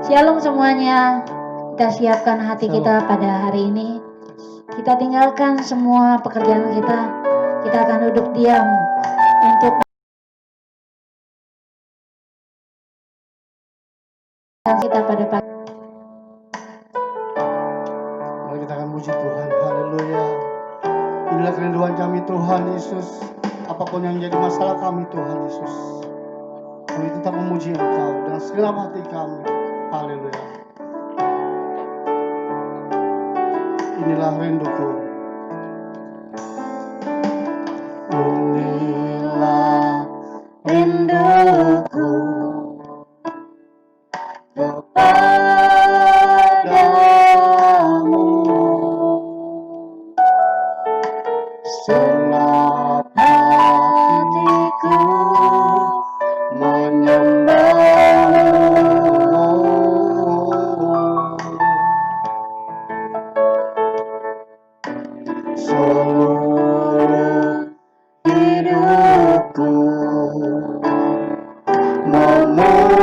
Shalom semuanya. Kita siapkan hati kita pada hari ini. Kita tinggalkan semua pekerjaan kita. Kita akan duduk diam untuk kita pada pagi. Mari kita akan puji Tuhan. Haleluya. Inilah kerinduan kami Tuhan Yesus. Apapun yang menjadi masalah kami Tuhan Yesus, kami tetap memuji Engkau dengan segenap hati kami. Haleluya. Inilah rinduku. Inilah rinduku kepadamu. Senap hatiku menyembahmu. Seluruh hidupku memujimu.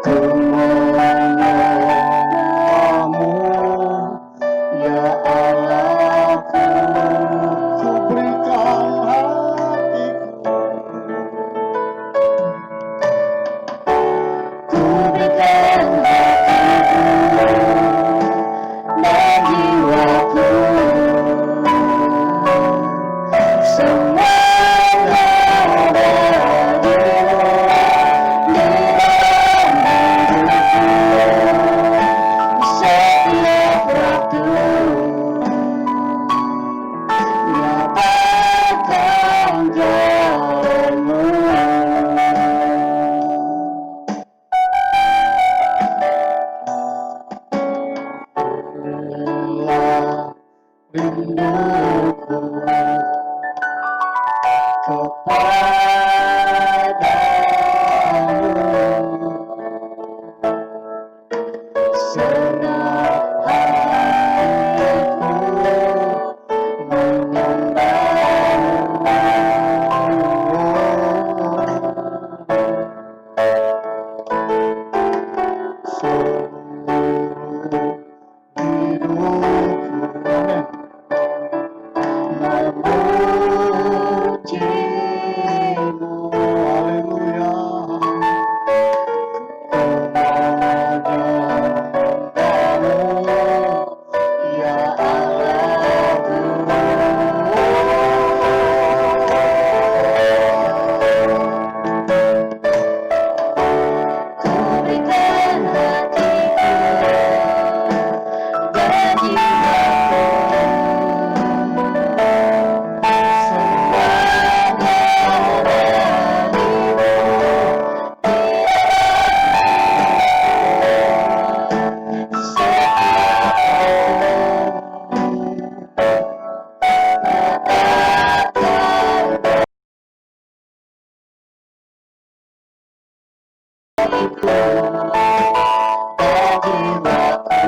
Ku menyembahmu, ya Allahku. Ku berikan hatiku, ku berikan hatiku dan jiwaku. Semuanya bagimu di dalam hidupku. Setiap waktu nyatakan jalanmu. Inilah rinduku kepadamu. Senap hatiku menyembahmu. Seluruh hidupku memujimu. Haleluya. Menyembahmu, ya Allahku. Ku berikan hatiku dan jiwaku. Semuanya bagimu di dalam setiap nyatakan hatiku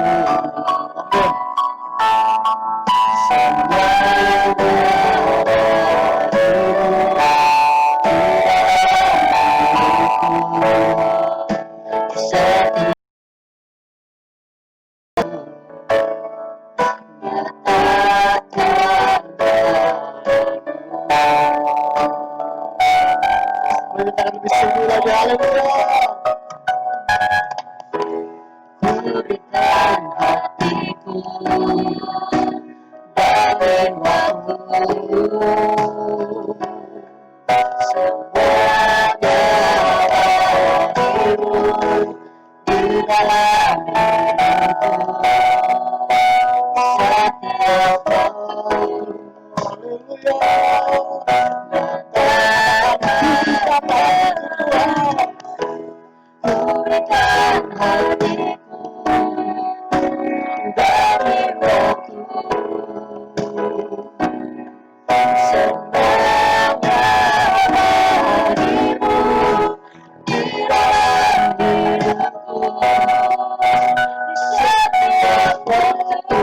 dan jiwaku. Amin. Semuanya bagimu di dalam hidupku. Setiap nyatakan jalanmu. Mari kita akan lebih sungguh lagi. Haleluya. Ku berikan hatiku dan jiwaku. Semuanya bagimu di dalam hidupku. Setiap waktu. Haleluya. Nyatakan Tuhan. Ku berikan hatiku dan jiwaku. Semuanya bagimu di dalam hidupku. Setiap waktu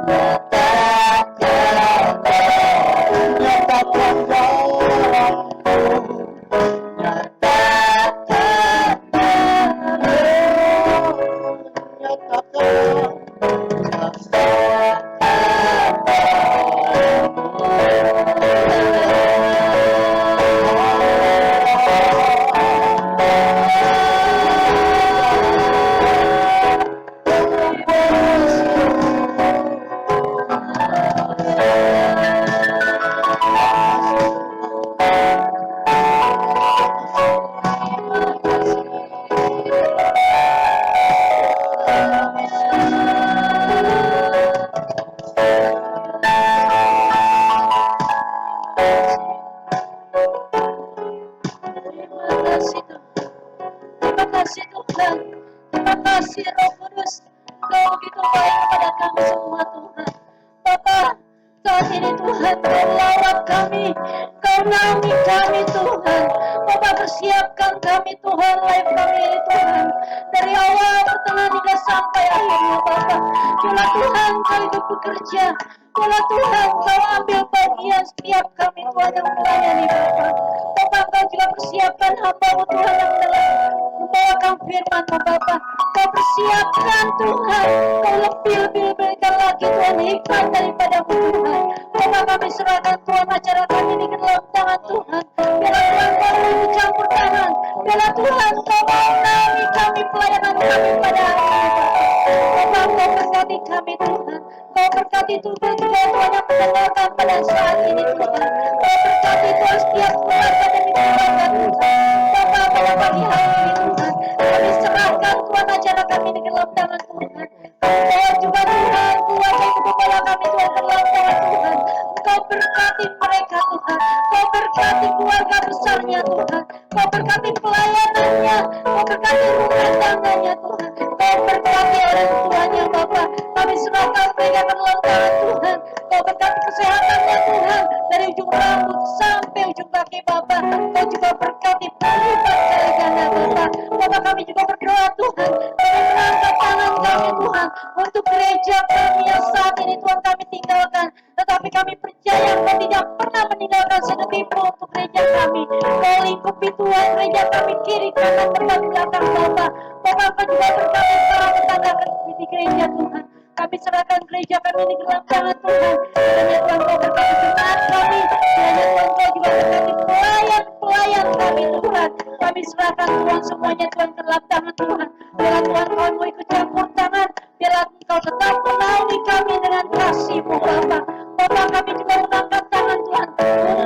nyatakan Tuhan. Terima kasih Roh Kudus, Engkau begitu baik kepada kami semua Tuhan. Bapa, saat ini Tuhan Kau lawat kami, Kau naungi kami Tuhan. Bapa, persiapkan kami Tuhan, live kami ini Tuhan, dari awal pertengahan hingga sampai akhirnya Bapa. Biarlah Tuhan Kau itu bekerja, biarlah Tuhan Kau ambil bagian setiap kami Tuhan yang melayani Bapa. Bapa, Kau juga persiapkan hamba-Mu Tuhan yang dalam membawakan firman-Mu Bapa. Kau persiapkan Tuhan, Kau lebih berikan lagi Tuhan hikmat daripada-Mu Tuhan. Bapa, kami serahkan Tuhan acara kami ini ke dalam tangan Tuhan. Biarlah Tuhan Kau ikut campur tangan, biarlah Tuhan Kau menaungi kami, pelayanan kami pada hari ini Bapa. Bapa, Kau berkati kami Tuhan, Kau berkati Tuhan juga Tuhan yang mendengarkan pada saat ini Tuhan. Kau berkati Tuhan setiap keluarga dan keluarga Tuhan. Bapa, pada pagi hari ini Tuhan, kami serahkan Tuhan acara kami ini ke dalam tangan Tuhan. Kau juga Tuhan, keluarga ibu kepala kami Tuhan ke dalam tangan Tuhan. Kau berkati mereka Tuhan, Kau berkati keluarga besarnya Tuhan, Kau berkati pelayanannya, Kau berkati rumah tangganya Tuhan, Kau berkati orang tuanya Bapa. Kami serahkan mereka ke dalam tangan Tuhan. Kau berkati kesehatannya Tuhan, dari ujung rambut sampai ujung kaki Bapa. Kau juga berkati berlipat kali ganda Bapa. Bapa, kami juga berdoa Tuhan, kami mengangkat tangan kami Tuhan untuk gereja kami yang saat ini Tuhan kami tinggalkan. Tetapi kami percaya Kau tidak pernah meninggalkan sedetik pun untuk gereja kami. Kau lingkupi Tuhan gereja kami kiri kanan depan belakang Bapa. Bapa, Kau juga berkati para tetangga di gereja Tuhan. Kami serahkan gereja kami di dalam tangan Tuhan. Kiranya Tuhan Kau berkati jemaat kami, kiranya Tuhan Kau juga berkati pelayan kami Tuhan. Kami serahkan Tuhan semuanya Tuhan ke dalam tangan Tuhan. Biarlah Tuhan Kau mau ikut campur tangan, biarlah Engkau tetap menaungi kami dengan kasih-Mu Bapa. Bapa, kami juga mengangkat tangan Tuhan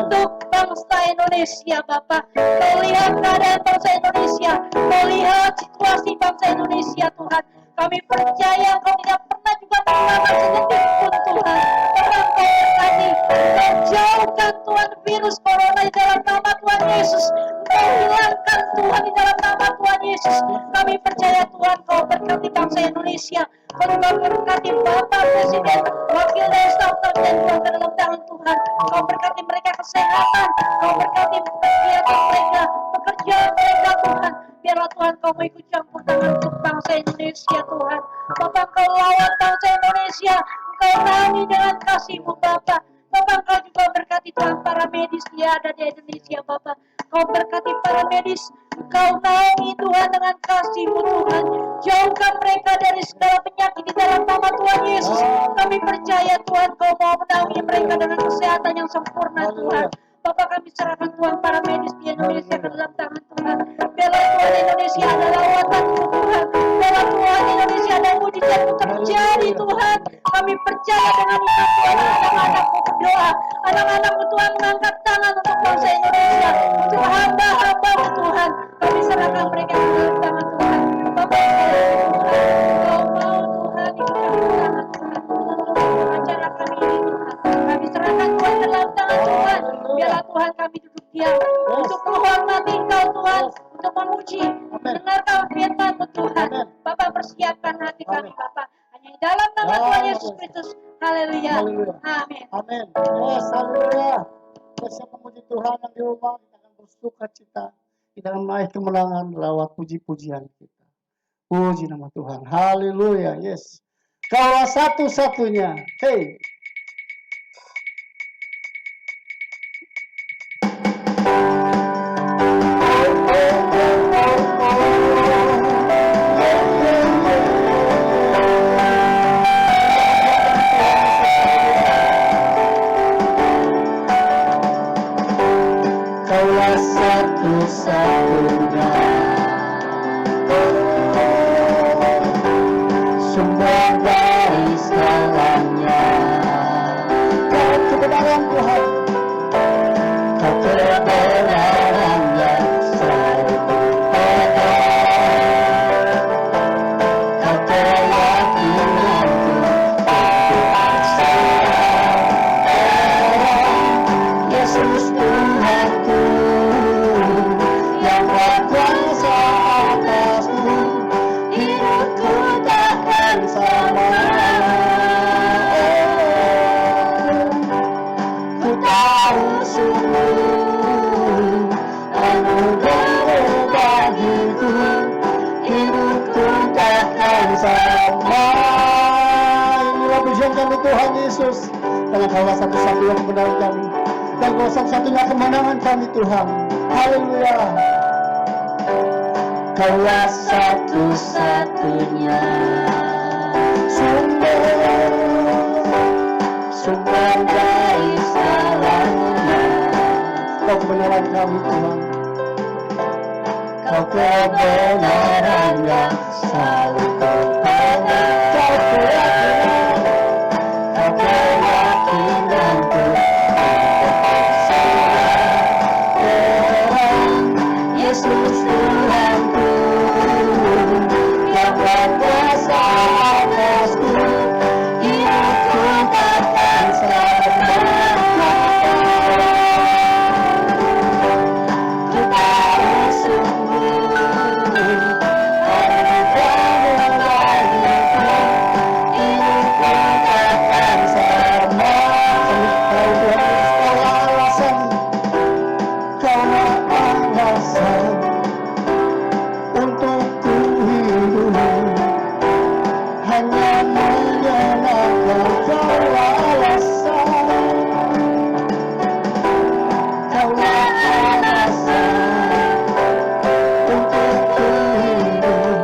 untuk bangsa Indonesia Bapa. Kau lihat keadaan bangsa Indonesia, Kau lihat situasi bangsa Indonesia Tuhan. Kami percaya Kau tidak pernah juga meninggalkan sedetik pun Tuhan. Bapa, Kau berkati, Kau jauhkan Tuhan virus corona di dalam nama Tuhan Yesus. Kau hilangkan Tuhan di dalam nama Tuhan Yesus. Kami percaya Tuhan Kau berkati bangsa Indonesia. Kau juga berkati Bapak Presiden, Wakil dan staf-staf dan Tuhan ke dalam tangan Tuhan. Kau berkati mereka kesehatan, Kau berkati kegiatan mereka, pekerjaan mereka Tuhan. Biarlah Tuhan Kau mau ikut campur tangan untuk bangsa Indonesia Tuhan. Bapak, Kau lawan bangsa Indonesia, Kau naungi dengan kasih-Mu Bapak. Bapak, Kau juga berkati Tuhan para medis yang ada di Indonesia Bapak. Kau berkati para medis, Kau naungi Tuhan dengan kasih-Mu Tuhan. Jauhkan mereka dari segala penyakit di dalam nama Tuhan Yesus. Kami percaya Tuhan Kau mau menaungi mereka dengan kesehatan yang sempurna Tuhan. Bapak, kami serahkan Tuhan para medis di Indonesia ke dalam tangan Tuhan. Biarlah Tuhan Indonesia ada lawatan-Mu Tuhan. Biarlah Tuhan Indonesia ada mujizat-Mu terjadi Tuhan. Kami percaya dengan iman Tuhan, anak-anak-Mu berdoa. Anak-anak-Mu Tuhan mengangkat tangan untuk bangsa Indonesia. Untuk hamba-hamba-Mu Tuhan. Kami serahkan mereka ke dalam tangan Tuhan. Bapak, Tuhan, Kau mau Tuhan ikut campur tangan Tuhan. Untuk acara kami ini Tuhan. Kami serahkan Tuhan ke dalam tangan Tuhan. Biarlah Tuhan kami duduk diam untuk menghormati Kau Tuhan, untuk memuji, mendengarkan firman-Mu Tuhan. Bapak, persiapkan hati kami Bapak. Hanya di dalam nama Tuhan Yesus Kristus. Haleluya. Amin. Amin. Yes, haleluya. Kita memuji Tuhan yang di rumah, kita akan bersuka cita di dalam naik kemenangan lewat puji-pujian kita. Puji nama Tuhan. Haleluya. Yes. Kaulah satu-satunya. Hey. Kaulah satu-satunya sumber dari segalanya. Kau kebenaran Tuhan. Kau kebenaran yang selalu ada. Kau keyakinanku berkuasa. Yesus Tuhanku yang kuat Karena Kaulah satu-satunya kebenaran kami. Dan Kau satu-satunya kemenangan kami Tuhan. Haleluya. Kaulah satu-satunya sumber dari segalanya. Kau kebenaran kami Tuhan. Kau kebenaran yang selalu terpada. Kau keyakinanku Yesus Tuhanku yang berkuasa atasku, hidupku takkan sama. Ku tahu sungguh anugerah-Mu bagiku, hidupku takkan sama. Kau alasan. Kaulah alasan untuk ku hidup. Hanya menyenangkan. Kaulah alasan. Kaulah alasan untuk ku hidup.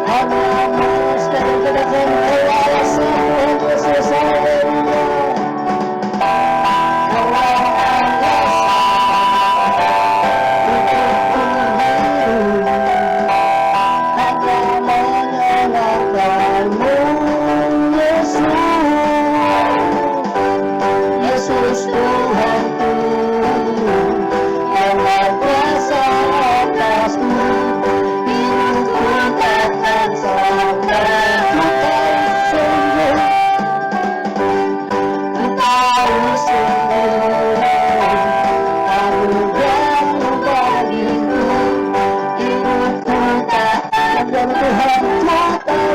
Hanya menyenangkan. Kaulah alasan Tuhan Yesus. Haleluya. Kaulah Yesus Tuhanku yang berkuasa atasku, hidupku takkan sama. Ku tahu sungguh anugerah-Mu bagiku, hidupku takkan Tuhan tahu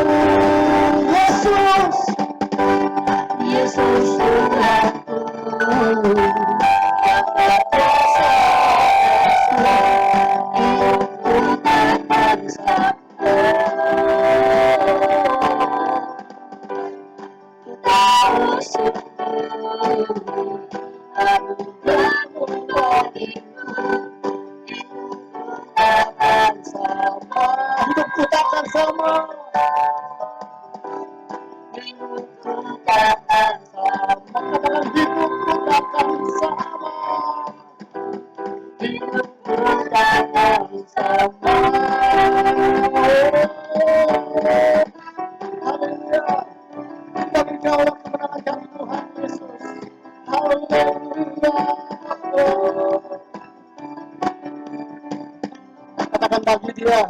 Yesus. Yesus Tuhanku yang berkuasa atasku, hidupku takkan sama. Ku tahu sungguh anugerah-Mu bagiku, hidupku takkan sama. Hidupku takkan sama. Hidupku takkan sama. Katakan hidupku takkan sama. Hidupku takkan sama. Haleluya. Bagi Kaulah kemenangan kami Tuhan Yesus. Haleluya. Katakan bagi Dia.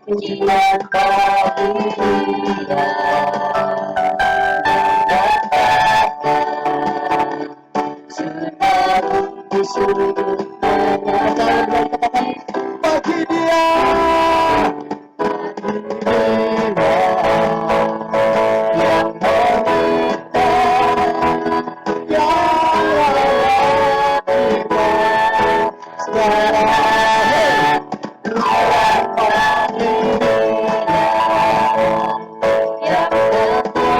Pujian bagi Dia sudah di sudut menyatakan Bagi Dia. yang meminta Ya Allah. kita sekarang Tuhan bagi Dia yang berkata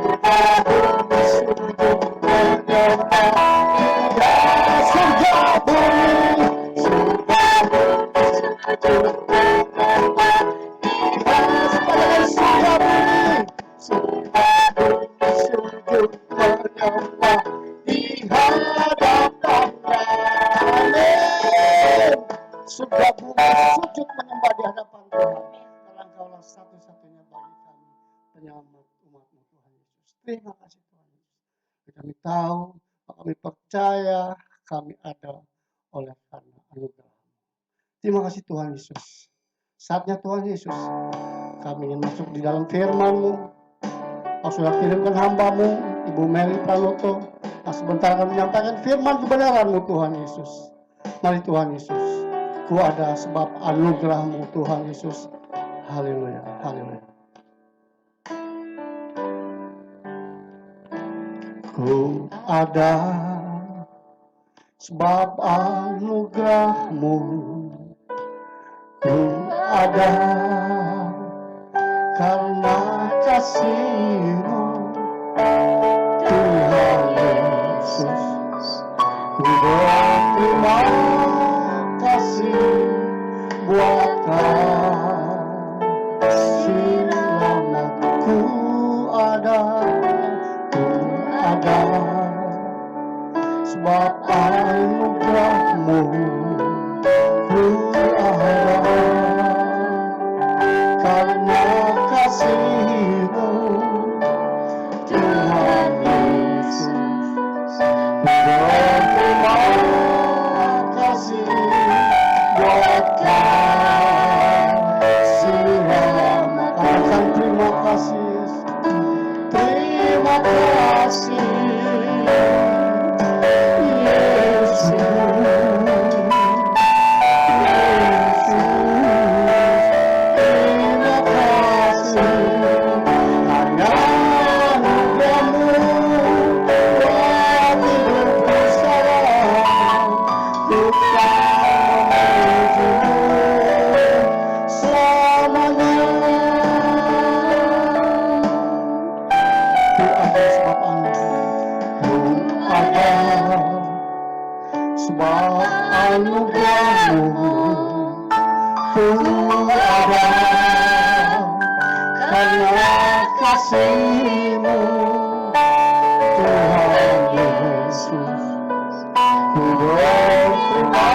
sudah di sudut menyatakan Surga bumi. sudah di sudut menyatakan Katakan surga bumi. sudah di sudut Menyembah di hadapan-Nya. Amin. Surga bumi sujud menyembah di hadapan Tuhan. Karena Engkaulah satu-satunya bagi kami penyelamat umat-Mu Tuhan Yesus. Terima kasih Tuhan Yesus. kami tahu, kami percaya kami ada oleh karena anugerah. Terima kasih Tuhan Yesus. Saatnya Tuhan Yesus, kami ingin masuk di dalam firman-Mu. Kau sudah kirimkan hamba-Mu, Ibu Mary Pranoto, yang sebentar akan menyampaikan firman kebenaran-Mu Tuhan Yesus. Mari Tuhan Yesus, ku ada sebab anugerah-Mu Tuhan Yesus. Haleluya, haleluya. Ku ada sebab anugerah-Mu. Ku ada karena kasih-Mu Tuhan Yesus. Ku berterima kasih buat kasih selamatku ada. Ku ada sebab anugerah-Mu. Ku ada karena kasih-Mu Tuhan Yesus. Ku berterima kasih buat kasih selamat. Katakan terima kasih Yesus. Terima kasih sebab anugerah-Mu. Ku ada karena kasih-Mu Tuhan Yesus. Ku berterima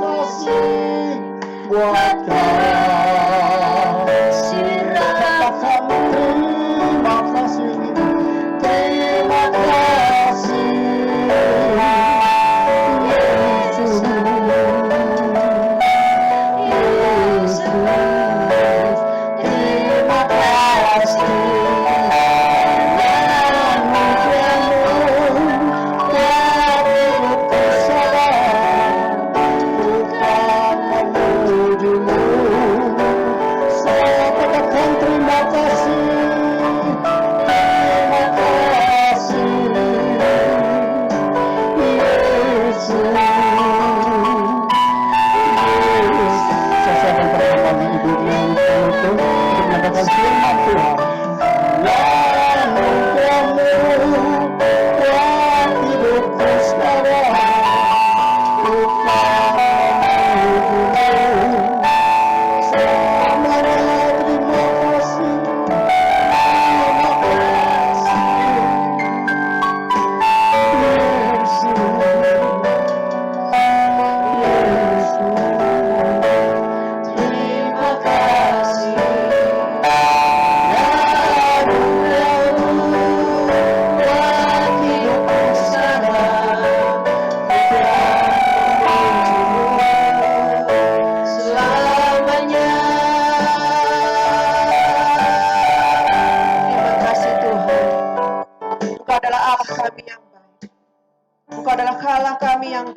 kasih buat kasih. Katakan terima kasih. Terima kasih Yesus. Yesus. Terima kasih.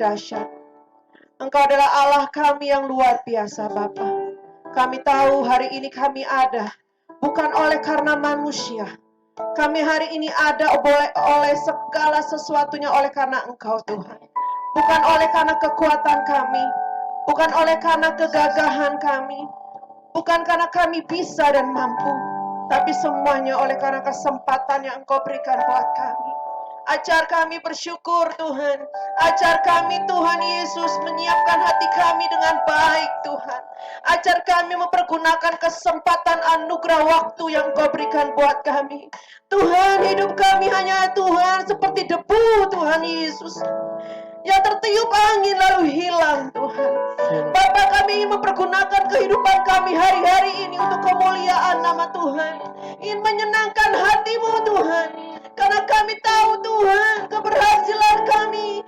Dahsyat. Engkau adalah Allah kami yang luar biasa Bapa. Kami tahu hari ini kami ada bukan oleh karena manusia. Kami hari ini ada oleh segala sesuatunya oleh karena Engkau Tuhan. Bukan oleh karena kekuatan kami, bukan oleh karena kegagahan kami, bukan karena kami bisa dan mampu, tapi semuanya oleh karena kesempatan yang Engkau berikan buat kami. Ajar kami bersyukur Tuhan. Ajar kami Tuhan Yesus menyiapkan hati kami dengan baik Tuhan. Ajar kami mempergunakan kesempatan anugerah waktu yang Kau berikan buat kami. Tuhan, hidup kami hanya Tuhan seperti debu Tuhan Yesus, yang tertiup angin lalu hilang Tuhan. Bapa, kami ingin mempergunakan kehidupan kami hari-hari ini untuk kemuliaan nama Tuhan. Ingin menyenangkan hati-Mu Tuhan. Karena kami tahu Tuhan, keberhasilan kami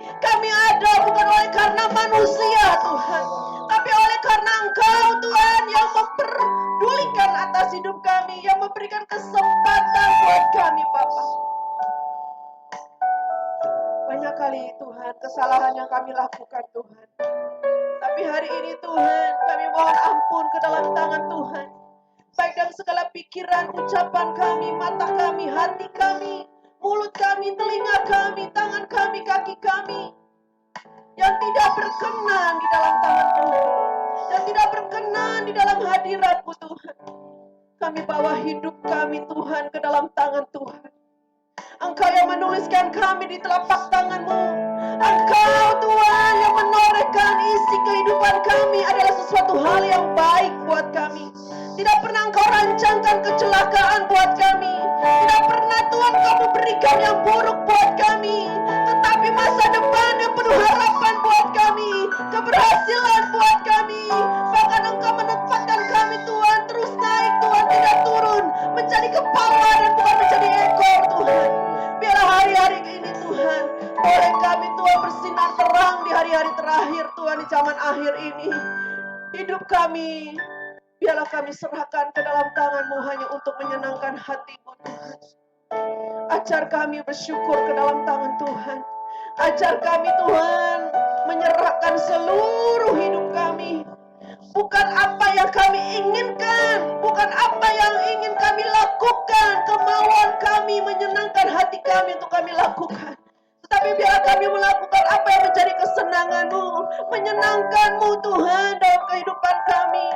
ada bukan oleh karena manusia Tuhan, tapi oleh karena Engkau Tuhan yang memperdulikan atas hidup kami, yang memberikan kesempatan buat kami Bapa. Banyak kali Tuhan kesalahan yang kami lakukan Tuhan, tapi hari ini Tuhan kami mohon ampun ke dalam tangan Tuhan, baik dalam segala pikiran, ucapan kami, mata kami, hati kami, mulut kami, telinga kami, tangan kami, kaki kami, yang tidak berkenan di dalam tangan Tuhan, yang tidak berkenan di dalam hadirat-Mu Tuhan. Kami bawa hidup kami Tuhan ke dalam tangan Tuhan. Engkau yang menuliskan kami di telapak tangan-Mu. Engkau Tuhan yang menorehkan isi kehidupan kami adalah sesuatu hal yang baik buat kami. Tidak pernah Engkau rancangkan kecelakaan buat kami. Tidak pernah Tuhan Kau memberikan yang buruk buat kami. Tetapi masa depan yang penuh harapan buat kami. Keberhasilan buat kami. Bahkan Engkau menempatkan kami Tuhan terus naik Tuhan, tidak turun. Menjadi kepala dan bukan menjadi ekor Tuhan. Biarlah hari-hari ini Tuhan, boleh kami Tuhan bersinar terang di hari-hari terakhir Tuhan, di zaman akhir ini. Hidup kami, biarlah kami serahkan ke dalam tangan-Mu hanya untuk menyenangkan hati-Mu Tuhan. Ajar kami bersyukur ke dalam tangan Tuhan. Ajar kami Tuhan menyerahkan seluruh hidup kami. Bukan apa yang kami inginkan, bukan apa yang ingin kami lakukan, kemauan kami, menyenangkan hati kami untuk kami lakukan. Tetapi biarlah kami melakukan apa yang menjadi kesenangan-Mu, menyenangkan-Mu Tuhan dalam kehidupan kami.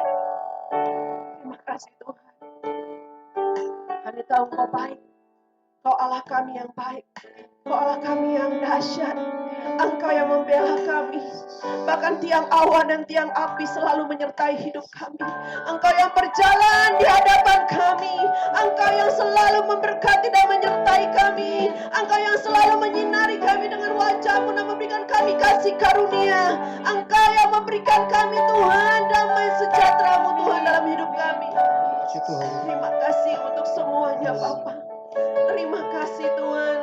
Terima kasih Tuhan. Kami tahu Kau baik. Kau Allah kami yang baik. Kau Allah kami yang dahsyat. Engkau yang membela kami. Bahkan tiang awan dan tiang api selalu menyertai hidup kami. Engkau yang berjalan di hadapan kami. Engkau yang selalu memberkati dan menyertai kami. Engkau yang selalu menyinari kami dengan wajah-Mu dan memberikan kami kasih karunia. Engkau yang memberikan kami Tuhan damai sejahtera-Mu Tuhan dalam hidup kami. Terima kasih untuk semuanya Bapa. Terima kasih Tuhan.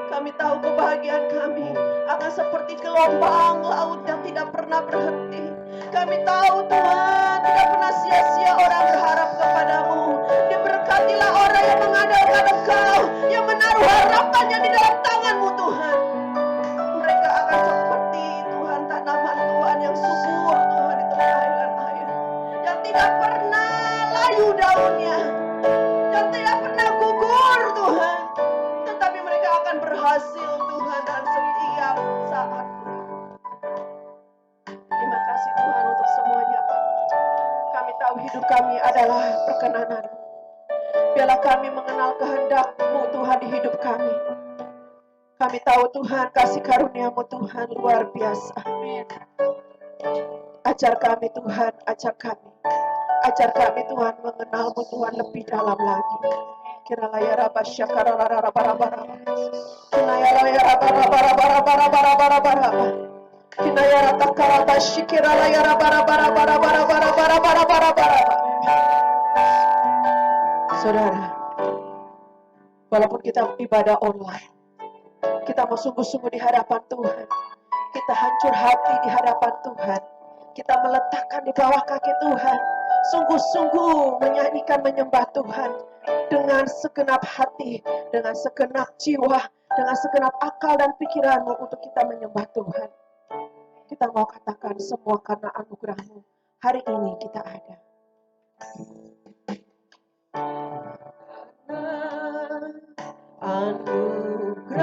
Kami tahu kebahagiaan kami akan seperti gelombang laut yang tidak pernah berhenti. Kami tahu Tuhan, tidak pernah sia-sia orang berharap kepadamu. Diberkatilah orang yang mengandalkan Engkau, yang menaruh harapannya di dalam tangan-Mu Tuhan. Mereka akan seperti Tuhan tanaman Tuhan yang subur Tuhan di tengah aliran air, yang tidak pernah layu daunnya, yang tidak pernah gugur Tuhan, tetapi mereka akan berhasil Tuhan dalam setiap saat. Terima kasih Tuhan untuk semuanya Bapa. Kami tahu hidup kami adalah perkenanan. Biarlah kami mengenal kehendak-Mu Tuhan di hidup kami. Kami tahu Tuhan kasih karunia-Mu Tuhan luar biasa. Ajar kami Tuhan, ajar kami. Ajar kami Tuhan mengenal-Mu Tuhan lebih dalam lagi. Kiralaya raba syakara raba raba raba. Kinaya raba raba raba raba raba raba raba raba. Kinaya rata karaba syikiralaya raba raba raba raba raba raba raba raba raba raba. Saudara, walaupun kita ibadah online, kita mau sungguh-sungguh di hadapan Tuhan. Kita hancur hati di hadapan Tuhan. Kita meletakkan di bawah kaki Tuhan. Sungguh-sungguh menyanyikan, menyembah Tuhan dengan segenap hati, dengan segenap jiwa, dengan segenap akal dan pikiranmu untuk kita menyembah Tuhan. Kita mau katakan semua karena anugerah-Mu. Hari ini kita ada. Anugerah-Mu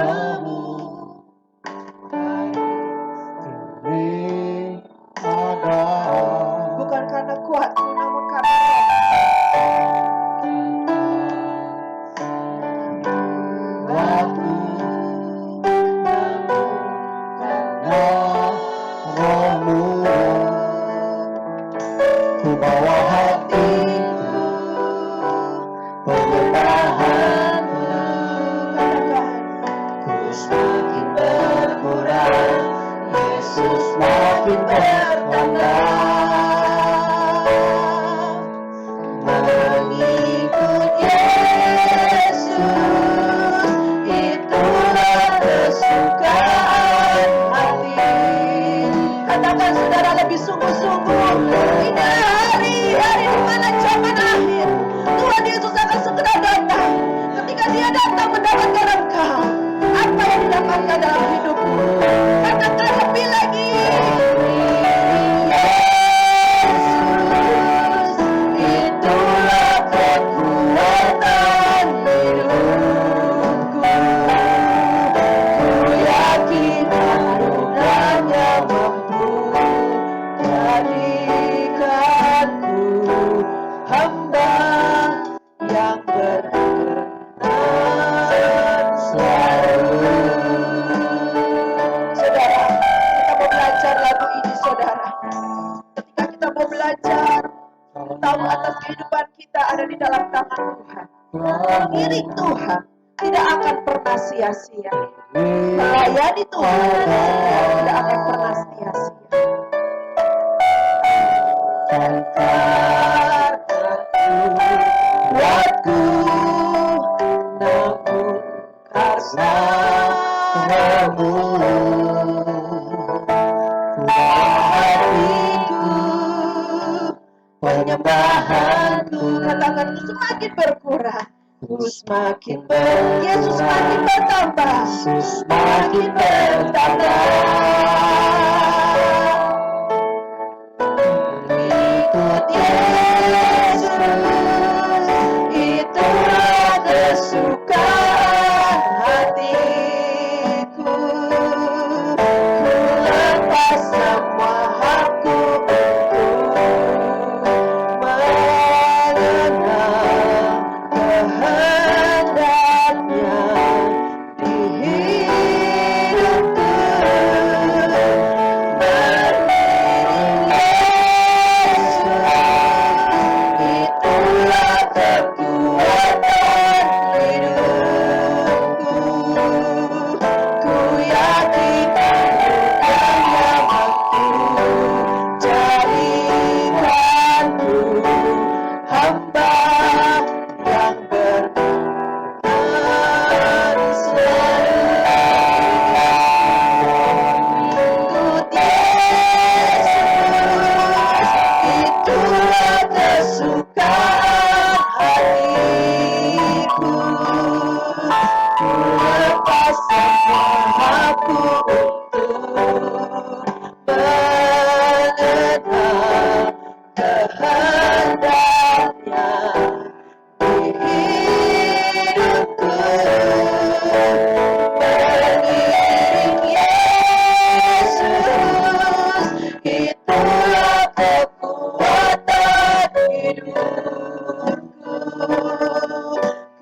Ini ada. bukan karena kuatku, namun karena Waktu Roh-Mu, ku bawa hatiku, pemerintahan-Mu, ku semakin berkurang, Yesus makin bertambah. Mengikut Yesus, Katakan saudara lebih sungguh-sungguh. Ini hari di mana zaman akhir. Tuhan Yesus akan segera datang. Ketika dia datang mendapatkan engkau, apa yang didapatkan dalam hidupmu? Katakan lebih lagi. Yesus, itulah kekuatan hidupku. Ku yakin karunia-Nya mampu jadikanku hamba yang berkenan selalu. Saudara, kita mau belajar lagu ini, saudara. Ketika kita mau belajar, tahu atas kehidupan kita ada di dalam tangan Tuhan. Mengiring Tuhan tidak akan pernah sia-sia. Melayani Tuhan tidak akan pernah sia-sia. Buatku, namun karunia-Mu. Hatiku, penyembahanku, katakan semakin berkurang. Semakin Yesus semakin bertambah, semakin bertambah. Ikut Yesus, itulah kesukaan hatiku. Ku lepas semua hakku untuk mengenal kehendaknya di hidupku. Mengiring Yesus, itulah kekuatan hidupku. Ku yakin karunia-Nya mampu jadikanku hamba yang berkenan selalu. Ikut Yesus, itulah kesukaan hatiku. Ku lepas semua hakku untuk mengenal kehendaknya di hidupku. Mengiring Yesus, itulah kekuatan hidupku.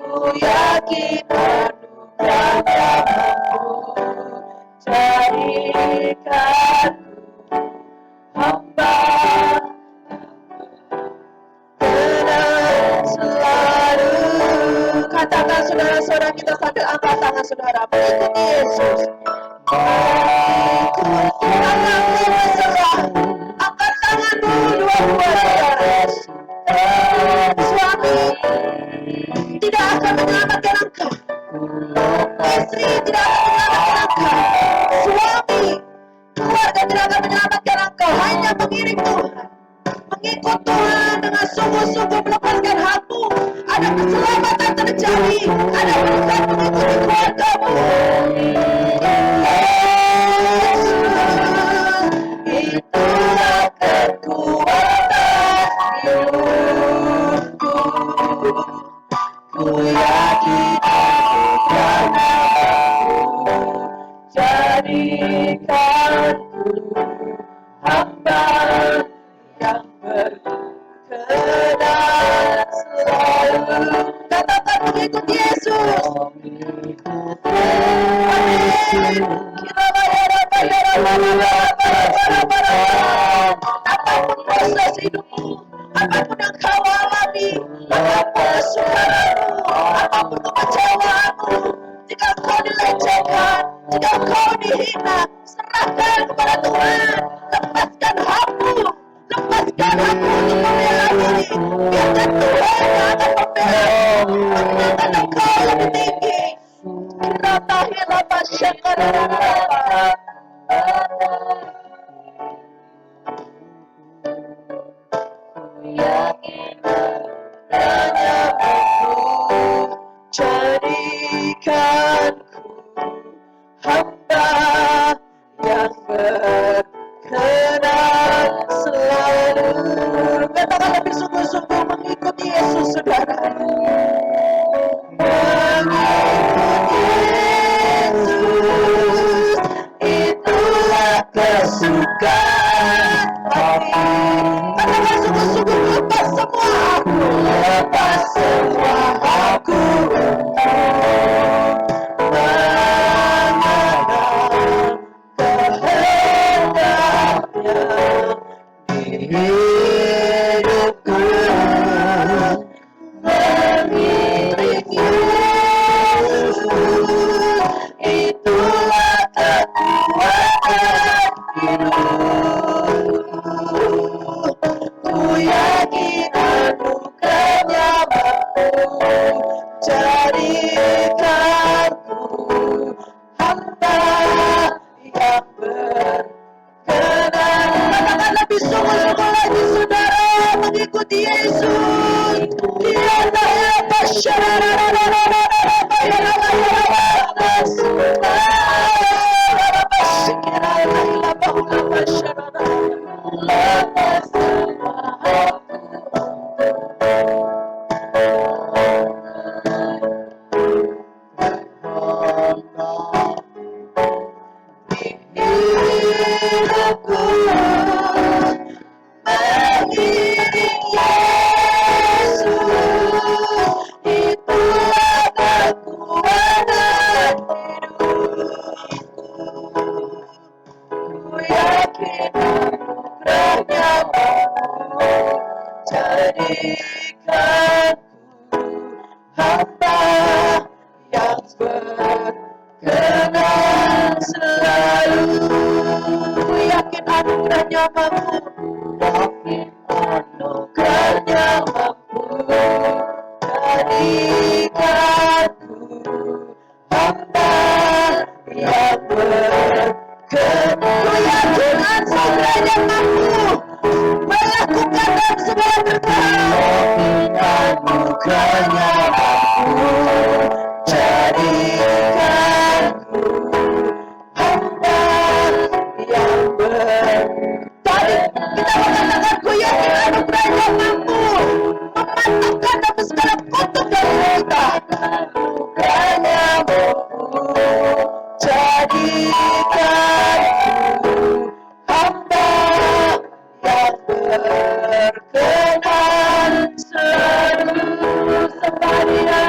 Ku yakin anugerah-Nya mampu jadikanku hamba tenang selalu. Katakan saudara-saudara kita sambil angkat tangan saudara, mengikuti Yesus. Mengikuti tanganmu berserah. Angkat tanganmu dua-dua saudara. Suami tidak akan menyelamatkan engkau. Istri tidak akan menyelamatkan engkau. Suami, keluarga tidak akan menyelamatkan engkau. Hanya mengiring Tuhan. Mengikut Tuhan dengan sungguh-sungguh melepaskan hakmu. Ada keselamatan terjadi. Ada berkat mengikuti keluargamu. Yesus, itulah kekuatan hidupku. Ku yakin anugerah-Nya mampu jadikanku hamba yang berkenan selalu. Katakan mengikut Yesus. Amin. Apapun proses hidupmu, apapun yang kau alami, apapun kesukaranmu, apapun kekecewaanmu, jika kau dilecehkan, jika kau dihina, serahkan kepada Tuhan. Lepaskan hakmu, lepaskan hakmu untuk membela diri. Biarkan Tuhan yang akan membela, menangkan engkau lebih tinggi. Hirata hirata syakarara. yakin hanya mampu jadikanku hamba yang berkenan selalu. Katakan lebih sungguh-sungguh mengikuti Yesus, saudara. Mengikuti Yesus, itulah kesukaan hati. Katakan sungguh-sungguh, lepas semua aku, lepas semua aku mengenal kehendaknya di hidupku. Mengiring Yesus, itulah kekuatan hidup. Ku yakin anugerahnya mampu jadikanku hamba yang berkenan. Katakan lebih sungguh-sungguh lagi, saudara, mengikuti Yesus. Mengiring Yesus, itulah kekuatan hidupku. Ku yakin anugerahnya mampu jadikanku hamba yang berkenan selalu. Ku yakin anugerahnya mampu, yakin anugerahnya mampu jadikanku hamba yang berkenan. Ku yakin anugerahnya mampu melakukan dan segala berkat. Anugerahnya mampu jadikanku hamba yang tadi kita mengatakan ku yakin anugerahnya mampu mematahkan dan segala kutuk dari kita. Anugerahnya mampu jadikanku hamba yang berkenan selalu. Sepadia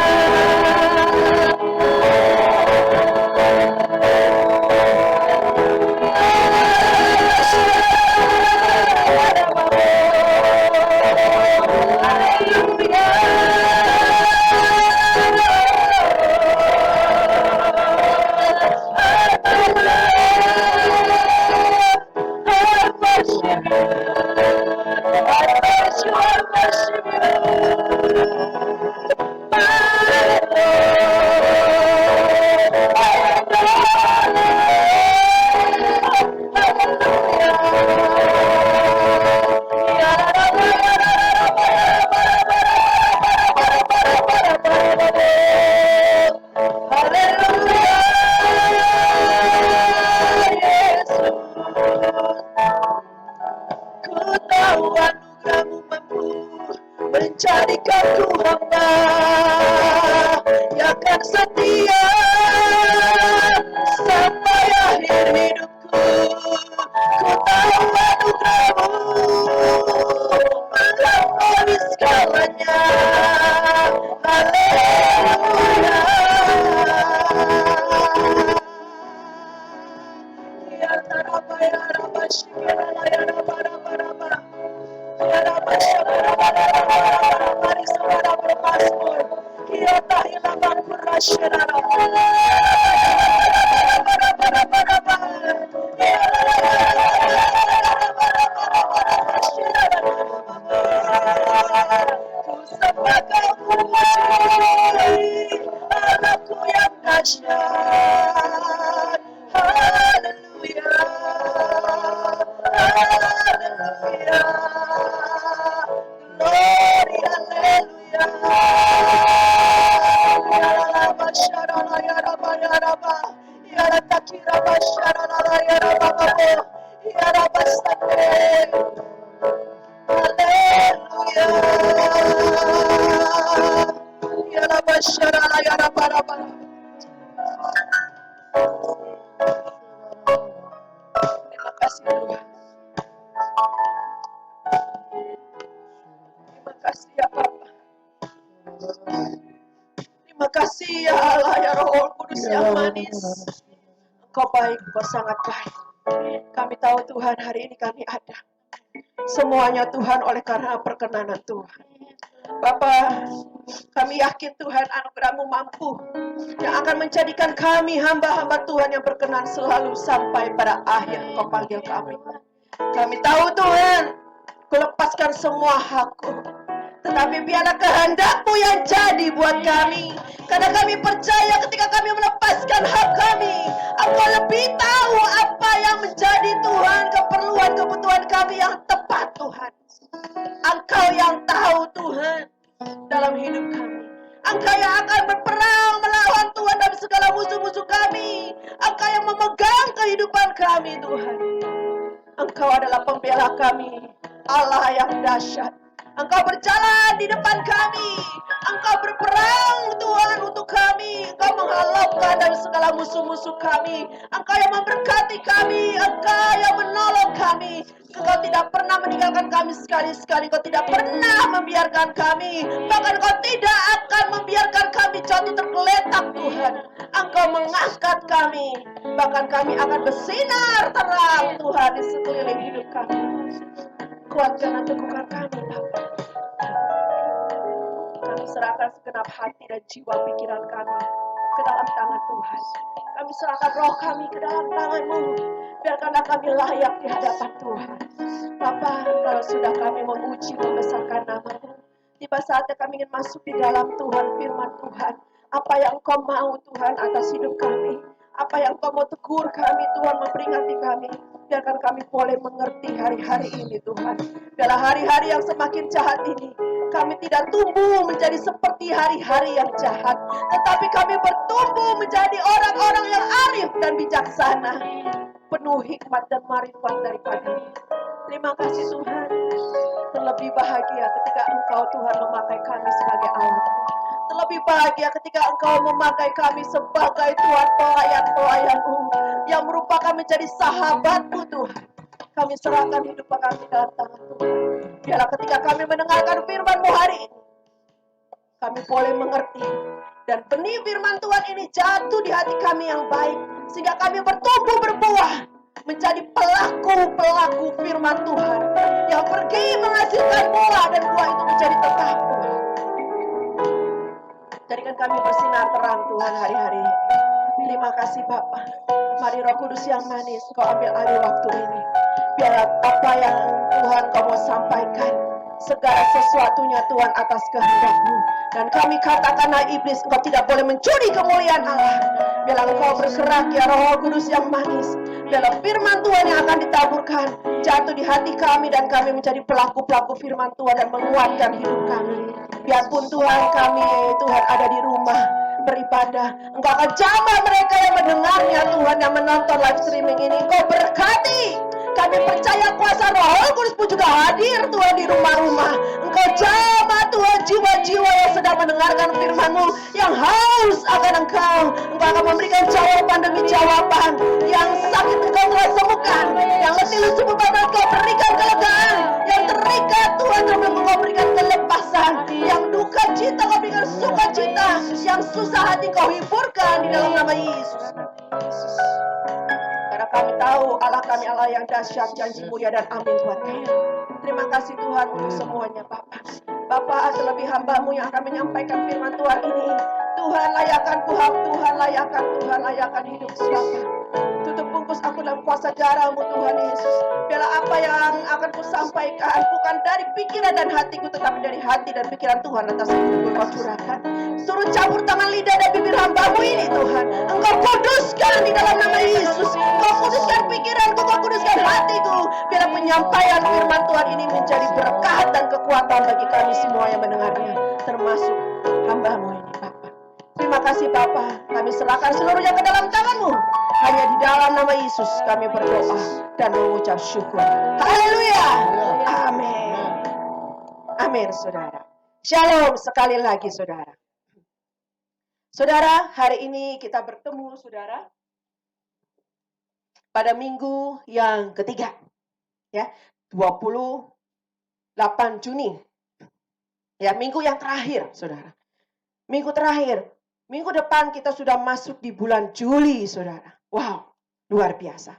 menjadikanku hamba yang akan setia sampai akhir hidupku. Ku tahu anugerahmu melampaui segalanya. Haleluya. Ya Rabba ya Rabba Shikara ya Rabba Rabba Rabba. Mari saudara bermasmur. Kita hilang kurasyrara. Ku sembah Kau, puji Allahku yang dahsyat. Haleluya. Haleluya. Haleluya. Ya Rabba syarala ya Rabba Rabba. Terima kasih Tuhan. Terima kasih ya Bapa. Terima kasih ya Allah ya Roh Kudus yang manis. Engkau baik, Engkau sangat baik. Kami tahu Tuhan hari ini kami ada. Semuanya Tuhan oleh karena perkenanan Tuhan. Bapa, kami yakin Tuhan anugerah-Mu mampu yang akan menjadikan kami hamba-hamba Tuhan yang berkenan selalu sampai pada akhir Engkau panggil kami. Kami tahu Tuhan, Kau lepaskan semua hakku. Tetapi biarlah kehendak-Mu yang jadi buat kami. Karena kami percaya ketika kami melepaskan hak kami, Engkau lebih tahu apa yang menjadi Tuhan keperluan kebutuhan kami yang tepat Tuhan. Engkau yang tahu Tuhan dalam hidup kami. Engkau yang akan berperang melawan Tuhan dan segala musuh-musuh kami. Engkau yang memegang kehidupan kami Tuhan. Engkau adalah pembela kami, Allah yang dahsyat. Engkau berjalan di depan kami. Engkau berperang Tuhan untuk kami. Engkau menghalaukan dari segala musuh-musuh kami. Engkau yang memberkati kami. Engkau yang menolong kami. Engkau tidak pernah meninggalkan kami sekali-sekali. Engkau tidak pernah membiarkan kami. Bahkan Engkau tidak akan membiarkan kami jatuh tergeletak Tuhan. Engkau mengangkat kami. Bahkan kami akan bersinar terang Tuhan di sekeliling hidup kami. Kuatkan dan teguhkan kami Bapa. Kami serahkan segenap hati dan jiwa pikiran kami ke dalam tangan Tuhan. Kami serahkan roh kami ke dalam tangan-Mu. Biarkanlah kami layak di hadapan Tuhan. Bapa, kalau sudah kami memuji membesarkan nama-Mu, tiba saatnya kami ingin masuk di dalam Tuhan, firman Tuhan. Apa yang Engkau mau Tuhan atas hidup kami. Apa yang Engkau mau tegur kami Tuhan, memperingati kami. Biarkan kami boleh mengerti hari-hari ini Tuhan. Dalam hari-hari yang semakin jahat ini, kami tidak tumbuh menjadi seperti hari-hari yang jahat. Tetapi kami bertumbuh menjadi orang-orang yang arif dan bijaksana. Penuh hikmat dan marifat daripada-Mu. Terima kasih Tuhan. Terlebih bahagia ketika Engkau Tuhan memakai kami sebagai alat. Terlebih bahagia ketika Engkau memakai kami sebagai Tuhan pelayan-pelayan-Mu yang merupakan menjadi sahabat-Mu Tuhan. Kami serahkan hidup kami dalam tangan Tuhan. Biarlah ketika kami mendengarkan firman-Mu hari ini, kami boleh mengerti. Dan benih firman Tuhan ini jatuh di hati kami yang baik. Sehingga kami bertumbuh berbuah. Menjadi pelaku-pelaku firman Tuhan. Yang pergi menghasilkan buah dan buah itu menjadi tetap Tuhan. Jadikan kami bersinar terang Tuhan hari-hari ini. Terima kasih Bapa. Mari Roh Kudus yang manis, Kau ambil alih waktu ini. Biar apa yang Tuhan Kau mau sampaikan, segala sesuatunya Tuhan atas kehendak-Mu. Dan kami katakanlah iblis, Engkau tidak boleh mencuri kemuliaan Allah. Biarlah Engkau bergerak ya Roh Kudus yang manis. Dalam firman Tuhan yang akan ditaburkan, jatuh di hati kami dan kami menjadi pelaku-pelaku firman Tuhan dan menguatkan hidup kami. Biarpun Tuhan kami, Tuhan ada di rumah beribadah, Engkau akan jamah mereka yang mendengarnya Tuhan, yang menonton live streaming ini. Engkau berkati. Kami percaya kuasa Roh Kudus pun juga hadir Tuhan di rumah-rumah. Engkau jamah Tuhan jiwa-jiwa yang sedang mendengarkan firman-Mu, yang haus akan Engkau. Engkau akan memberikan jawaban demi jawaban. Yang sakit Engkau telah sembuhkan, yang letih lesu beban Engkau berikan kelegaan, yang terikat Tuhan Engkau berikan kelepasan, yang duka cita Engkau berikan sukacita, yang susah hati Engkau hiburkan di dalam nama Yesus. Karena kami tahu Allah kami Allah yang dahsyat, janji mulia dan amin buat kami. Terima kasih Tuhan untuk semuanya Bapa. Bapa, terlebih hamba-Mu yang akan menyampaikan firman Tuhan ini. Tuhan layakan Tuhan layakan hidupku Bapa. Tutup bungkus aku dalam kuasa darah-Mu Tuhan Yesus. Biarlah apa yang akan kusampaikan bukan dari pikiran dan hatiku, tetapi dari hati dan pikiran Tuhan atas hidupku Kau curahkan. Turut campur tangan lidah dan bibir hamba-Mu ini Tuhan. Engkau kuduskan di dalam nama Yesus. Engkau kuduskan pikiranku, Kau kuduskan hatiku. Biarlah penyampaian firman Tuhan ini menjadi berkat dan kekuatan bagi kami semua yang mendengarnya. Termasuk hamba-Mu ini Bapa. Terima kasih Bapa, kami serahkan seluruhnya ke dalam tangan-Mu. Hanya di dalam nama Yesus kami berdoa dan mengucap syukur. Haleluya. Amin. Amin, saudara. Shalom sekali lagi, saudara. Saudara, hari ini kita bertemu, saudara, pada minggu yang ketiga, ya, 28 Juni. Ya, minggu yang terakhir, saudara. Minggu terakhir, minggu depan kita sudah masuk di bulan Juli, saudara. Wow, luar biasa.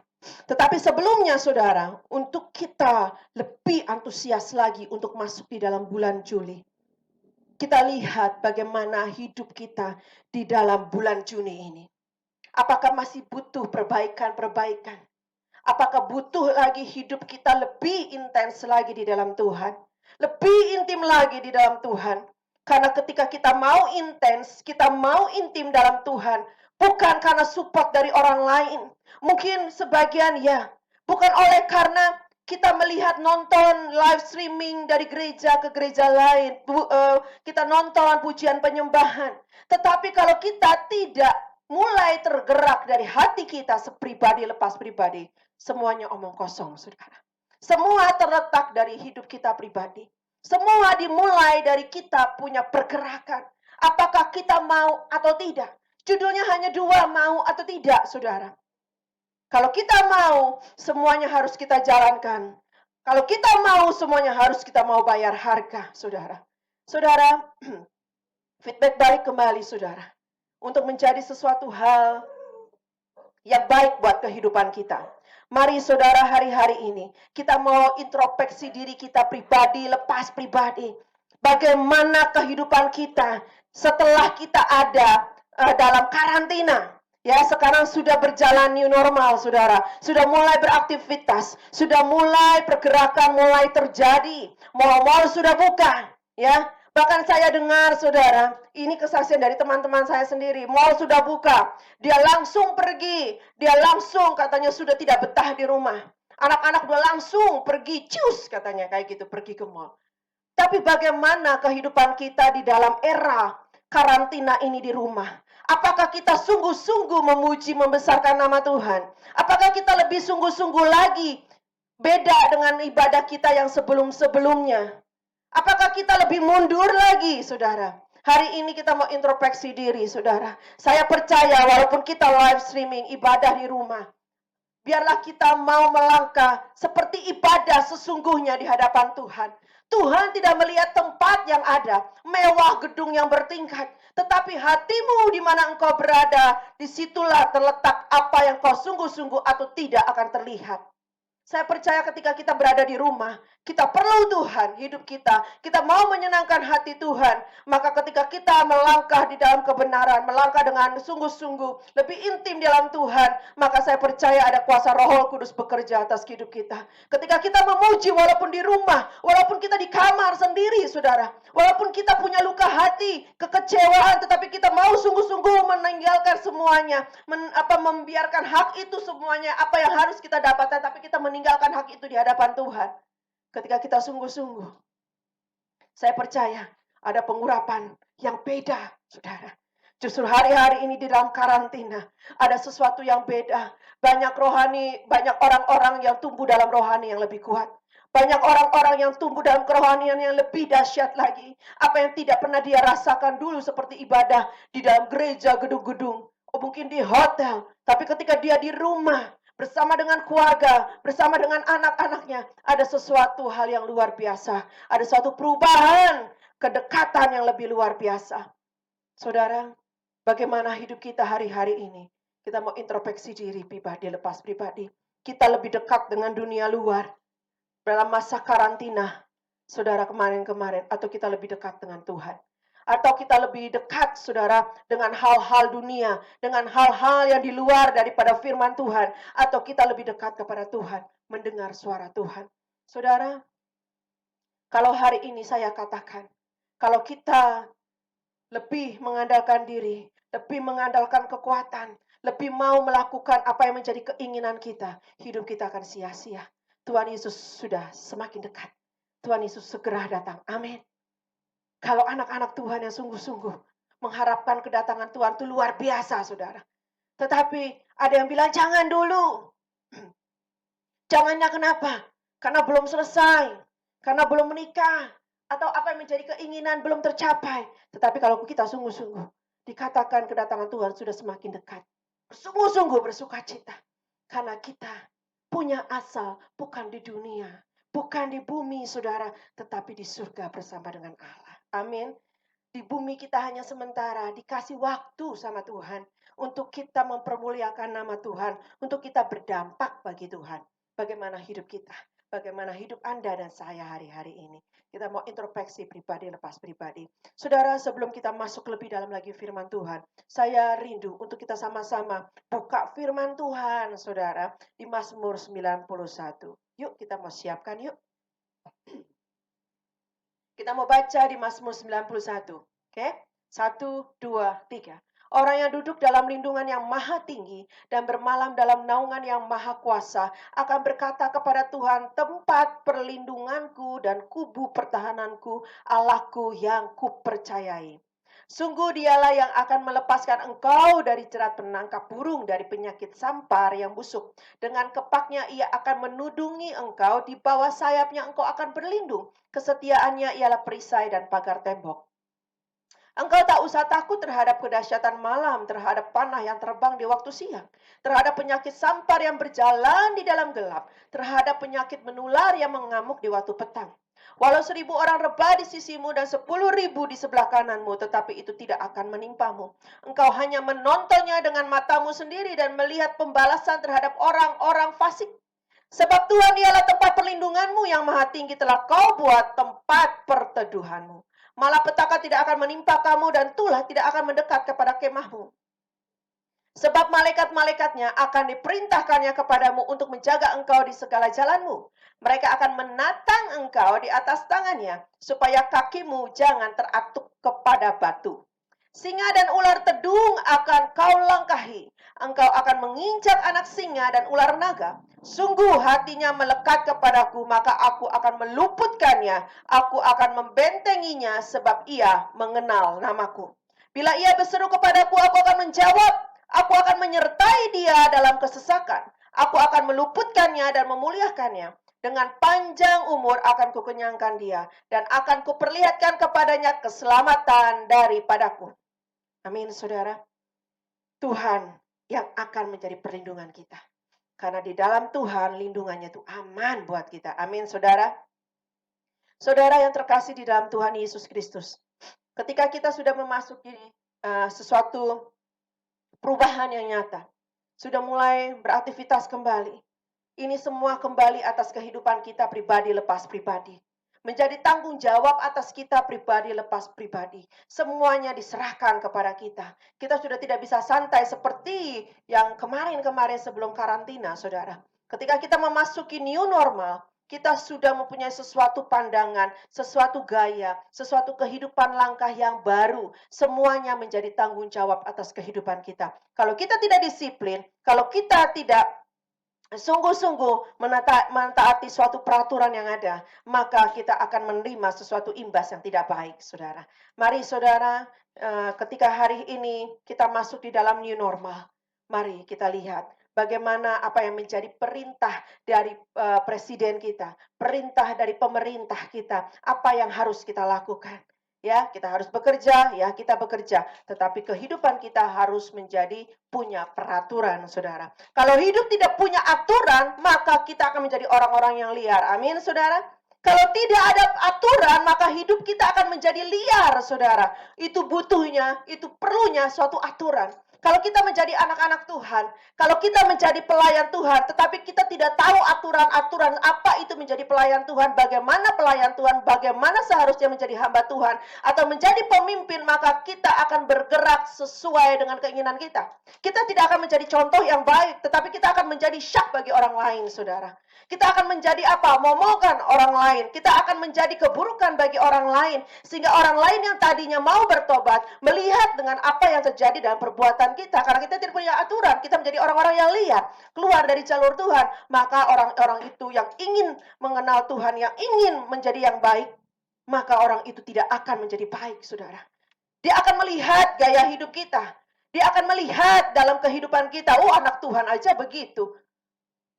Tetapi sebelumnya, saudara, untuk kita lebih antusias lagi untuk masuk di dalam bulan Juli, kita lihat bagaimana hidup kita di dalam bulan Juni ini. Apakah masih butuh perbaikan-perbaikan? Apakah butuh lagi hidup kita lebih intens lagi di dalam Tuhan? Lebih intim lagi di dalam Tuhan? Karena ketika kita mau intens, kita mau intim dalam Tuhan, bukan karena support dari orang lain. Mungkin sebagian ya, bukan oleh karena kita melihat nonton live streaming dari gereja ke gereja lain. Kita nonton pujian penyembahan. Tetapi kalau kita tidak mulai tergerak dari hati kita sepribadi lepas pribadi, semuanya omong kosong, saudara. Semua terletak dari hidup kita pribadi. Semua dimulai dari kita punya pergerakan. Apakah kita mau atau tidak? Judulnya hanya dua, mau atau tidak, saudara. Kalau kita mau, semuanya harus kita jalankan. Kalau kita mau, semuanya harus kita mau bayar harga, saudara. Saudara, feedback balik kembali, saudara. Untuk menjadi sesuatu hal yang baik buat kehidupan kita. Mari saudara, hari-hari ini kita mau introspeksi diri kita pribadi, lepas pribadi. Bagaimana kehidupan kita setelah kita ada dalam karantina. Ya, sekarang sudah berjalan new normal, saudara. Sudah mulai beraktivitas, sudah mulai pergerakan mulai terjadi. Mal-mal sudah buka, ya. Bahkan saya dengar, saudara, ini kesaksian dari teman-teman saya sendiri. Mall sudah buka, dia langsung pergi. Dia langsung katanya sudah tidak betah di rumah. Anak-anak udah langsung pergi, cus katanya kayak gitu, pergi ke mall. Tapi bagaimana kehidupan kita di dalam era karantina ini di rumah? Apakah kita sungguh-sungguh memuji, membesarkan nama Tuhan? Apakah kita lebih sungguh-sungguh lagi beda dengan ibadah kita yang sebelum-sebelumnya? Apakah kita lebih mundur lagi, saudara? Hari ini kita mau introspeksi diri, saudara. Saya percaya walaupun kita live streaming ibadah di rumah, biarlah kita mau melangkah seperti ibadah sesungguhnya di hadapan Tuhan. Tuhan tidak melihat tempat yang ada, mewah gedung yang bertingkat. Tetapi hatimu di mana engkau berada, disitulah terletak apa yang kau sungguh-sungguh atau tidak akan terlihat. Saya percaya ketika kita berada di rumah, kita perlu Tuhan, hidup kita. Kita mau menyenangkan hati Tuhan. Maka ketika kita melangkah di dalam kebenaran, melangkah dengan sungguh-sungguh, lebih intim di dalam Tuhan, maka saya percaya ada kuasa Roh Kudus bekerja atas hidup kita. Ketika kita memuji walaupun di rumah, walaupun kita di kamar sendiri, saudara. Walaupun kita punya luka hati, kekecewaan, tetapi kita mau sungguh-sungguh meninggalkan semuanya. Membiarkan hak itu semuanya, apa yang harus kita dapatkan, tapi kita meninggalkan hak itu di hadapan Tuhan. Ketika kita sungguh-sungguh, saya percaya ada pengurapan yang beda, saudara. Justru hari-hari ini di dalam karantina, ada sesuatu yang beda. Banyak rohani, banyak orang-orang yang tumbuh dalam rohani yang lebih kuat. Banyak orang-orang yang tumbuh dalam kerohanian yang lebih dahsyat lagi. Apa yang tidak pernah dia rasakan dulu seperti ibadah di dalam gereja, gedung-gedung. Oh, mungkin di hotel. Tapi ketika dia di rumah, bersama dengan keluarga, bersama dengan anak-anaknya, ada sesuatu hal yang luar biasa. Ada suatu perubahan, kedekatan yang lebih luar biasa. Saudara, bagaimana hidup kita hari-hari ini? Kita mau introspeksi diri pribadi, lepas pribadi. Kita lebih dekat dengan dunia luar. Dalam masa karantina, saudara kemarin-kemarin, atau kita lebih dekat dengan Tuhan. Atau kita lebih dekat, saudara, dengan hal-hal dunia, dengan hal-hal yang di luar daripada firman Tuhan. Atau kita lebih dekat kepada Tuhan, mendengar suara Tuhan. Saudara, kalau hari ini saya katakan, kalau kita lebih mengandalkan diri, lebih mengandalkan kekuatan, lebih mau melakukan apa yang menjadi keinginan kita, hidup kita akan sia-sia. Tuhan Yesus sudah semakin dekat. Tuhan Yesus segera datang. Amin. Kalau anak-anak Tuhan yang sungguh-sungguh mengharapkan kedatangan Tuhan itu luar biasa, saudara. Tetapi ada yang bilang jangan dulu. Jangannya kenapa? Karena belum selesai, karena belum menikah, atau apa yang menjadi keinginan belum tercapai. Tetapi kalau kita sungguh-sungguh, dikatakan kedatangan Tuhan sudah semakin dekat. Sungguh-sungguh bersuka cita. Karena kita punya asal bukan di dunia, bukan di bumi, saudara, tetapi di surga bersama dengan Allah. Amin. Di bumi kita hanya sementara, dikasih waktu sama Tuhan untuk kita mempermuliakan nama Tuhan, untuk kita berdampak bagi Tuhan. Bagaimana hidup kita, bagaimana hidup Anda dan saya hari-hari ini. Kita mau introspeksi pribadi lepas pribadi. Saudara, sebelum kita masuk lebih dalam lagi firman Tuhan, saya rindu untuk kita sama-sama buka firman Tuhan, saudara, di Mazmur 91. Yuk kita mau siapkan yuk. Kita mau baca di Mazmur 91. Oke? 1, 2, 3. Orang yang duduk dalam lindungan yang maha tinggi dan bermalam dalam naungan yang maha kuasa akan berkata kepada Tuhan, tempat perlindunganku dan kubu pertahananku, Allahku yang kupercayai. Sungguh dialah yang akan melepaskan engkau dari jerat penangkap burung, dari penyakit sampar yang busuk. Dengan kepaknya ia akan menudungi engkau, di bawah sayapnya engkau akan berlindung. Kesetiaannya ialah perisai dan pagar tembok. Engkau tak usah takut terhadap kedahsyatan malam, terhadap panah yang terbang di waktu siang, terhadap penyakit sampar yang berjalan di dalam gelap, terhadap penyakit menular yang mengamuk di waktu petang. Walau 1.000 orang rebah di sisimu dan 10.000 di sebelah kananmu, tetapi itu tidak akan menimpamu. Engkau hanya menontonnya dengan matamu sendiri dan melihat pembalasan terhadap orang-orang fasik. Sebab Tuhan ialah tempat perlindunganmu, yang maha tinggi telah kau buat tempat perteduhanmu. Malapetaka tidak akan menimpa kamu dan tulah tidak akan mendekat kepada kemahmu. Sebab malaikat-malaikatnya akan diperintahkannya kepadamu untuk menjaga engkau di segala jalanmu. Mereka akan menatang engkau di atas tangannya, supaya kakimu jangan teratuk kepada batu. Singa dan ular tedung akan kau langkahi. Engkau akan menginjak anak singa dan ular naga. Sungguh hatinya melekat kepadaku, maka aku akan meluputkannya. Aku akan membentenginya, sebab ia mengenal namaku. Bila ia berseru kepadaku, aku akan menjawab. Aku akan menyertai dia dalam kesesakan. Aku akan meluputkannya dan memuliakannya. Dengan panjang umur akan kukenyangkan dia, dan akan kuperlihatkan kepadanya keselamatan daripadaku. Amin, saudara. Tuhan yang akan menjadi perlindungan kita. Karena di dalam Tuhan lindungannya itu aman buat kita. Amin, saudara. Saudara yang terkasih di dalam Tuhan Yesus Kristus. Ketika kita sudah memasuki sesuatu perubahan yang nyata. Sudah mulai beraktivitas kembali. Ini semua kembali atas kehidupan kita pribadi lepas pribadi. Menjadi tanggung jawab atas kita pribadi lepas pribadi. Semuanya diserahkan kepada kita. Kita sudah tidak bisa santai seperti yang kemarin-kemarin sebelum karantina, saudara. Ketika kita memasuki new normal, kita sudah mempunyai sesuatu pandangan, sesuatu gaya, sesuatu kehidupan langkah yang baru. Semuanya menjadi tanggung jawab atas kehidupan kita. Kalau kita tidak disiplin, kalau kita tidak sungguh-sungguh mentaati suatu peraturan yang ada, maka kita akan menerima sesuatu imbas yang tidak baik, saudara. Mari saudara, ketika hari ini kita masuk di dalam new normal, mari kita lihat bagaimana apa yang menjadi perintah dari presiden kita, perintah dari pemerintah kita, apa yang harus kita lakukan. Ya, kita harus bekerja, ya kita bekerja. Tetapi kehidupan kita harus menjadi punya peraturan, saudara. Kalau hidup tidak punya aturan, maka kita akan menjadi orang-orang yang liar. Amin, saudara. Kalau tidak ada aturan, maka hidup kita akan menjadi liar, saudara. Itu butuhnya, itu perlunya suatu aturan. Kalau kita menjadi anak-anak Tuhan, kalau kita menjadi pelayan Tuhan, tetapi kita tidak tahu aturan-aturan apa itu menjadi pelayan Tuhan, bagaimana pelayan Tuhan, bagaimana seharusnya menjadi hamba Tuhan, atau menjadi pemimpin, maka kita akan bergerak sesuai dengan keinginan kita. Kita tidak akan menjadi contoh yang baik, tetapi kita akan menjadi syak bagi orang lain, saudara. Kita akan menjadi apa? Momokan orang lain. Kita akan menjadi keburukan bagi orang lain. Sehingga orang lain yang tadinya mau bertobat, melihat dengan apa yang terjadi dalam perbuatan kita. Karena kita tidak punya aturan. Kita menjadi orang-orang yang liar. Keluar dari jalur Tuhan. Maka orang-orang itu yang ingin mengenal Tuhan, yang ingin menjadi yang baik, maka orang itu tidak akan menjadi baik, saudara. Dia akan melihat gaya hidup kita. Dia akan melihat dalam kehidupan kita, oh anak Tuhan aja begitu.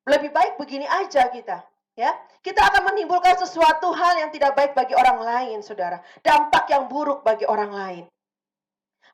Lebih baik begini aja kita. Ya, kita akan menimbulkan sesuatu hal yang tidak baik bagi orang lain, saudara. Dampak yang buruk bagi orang lain.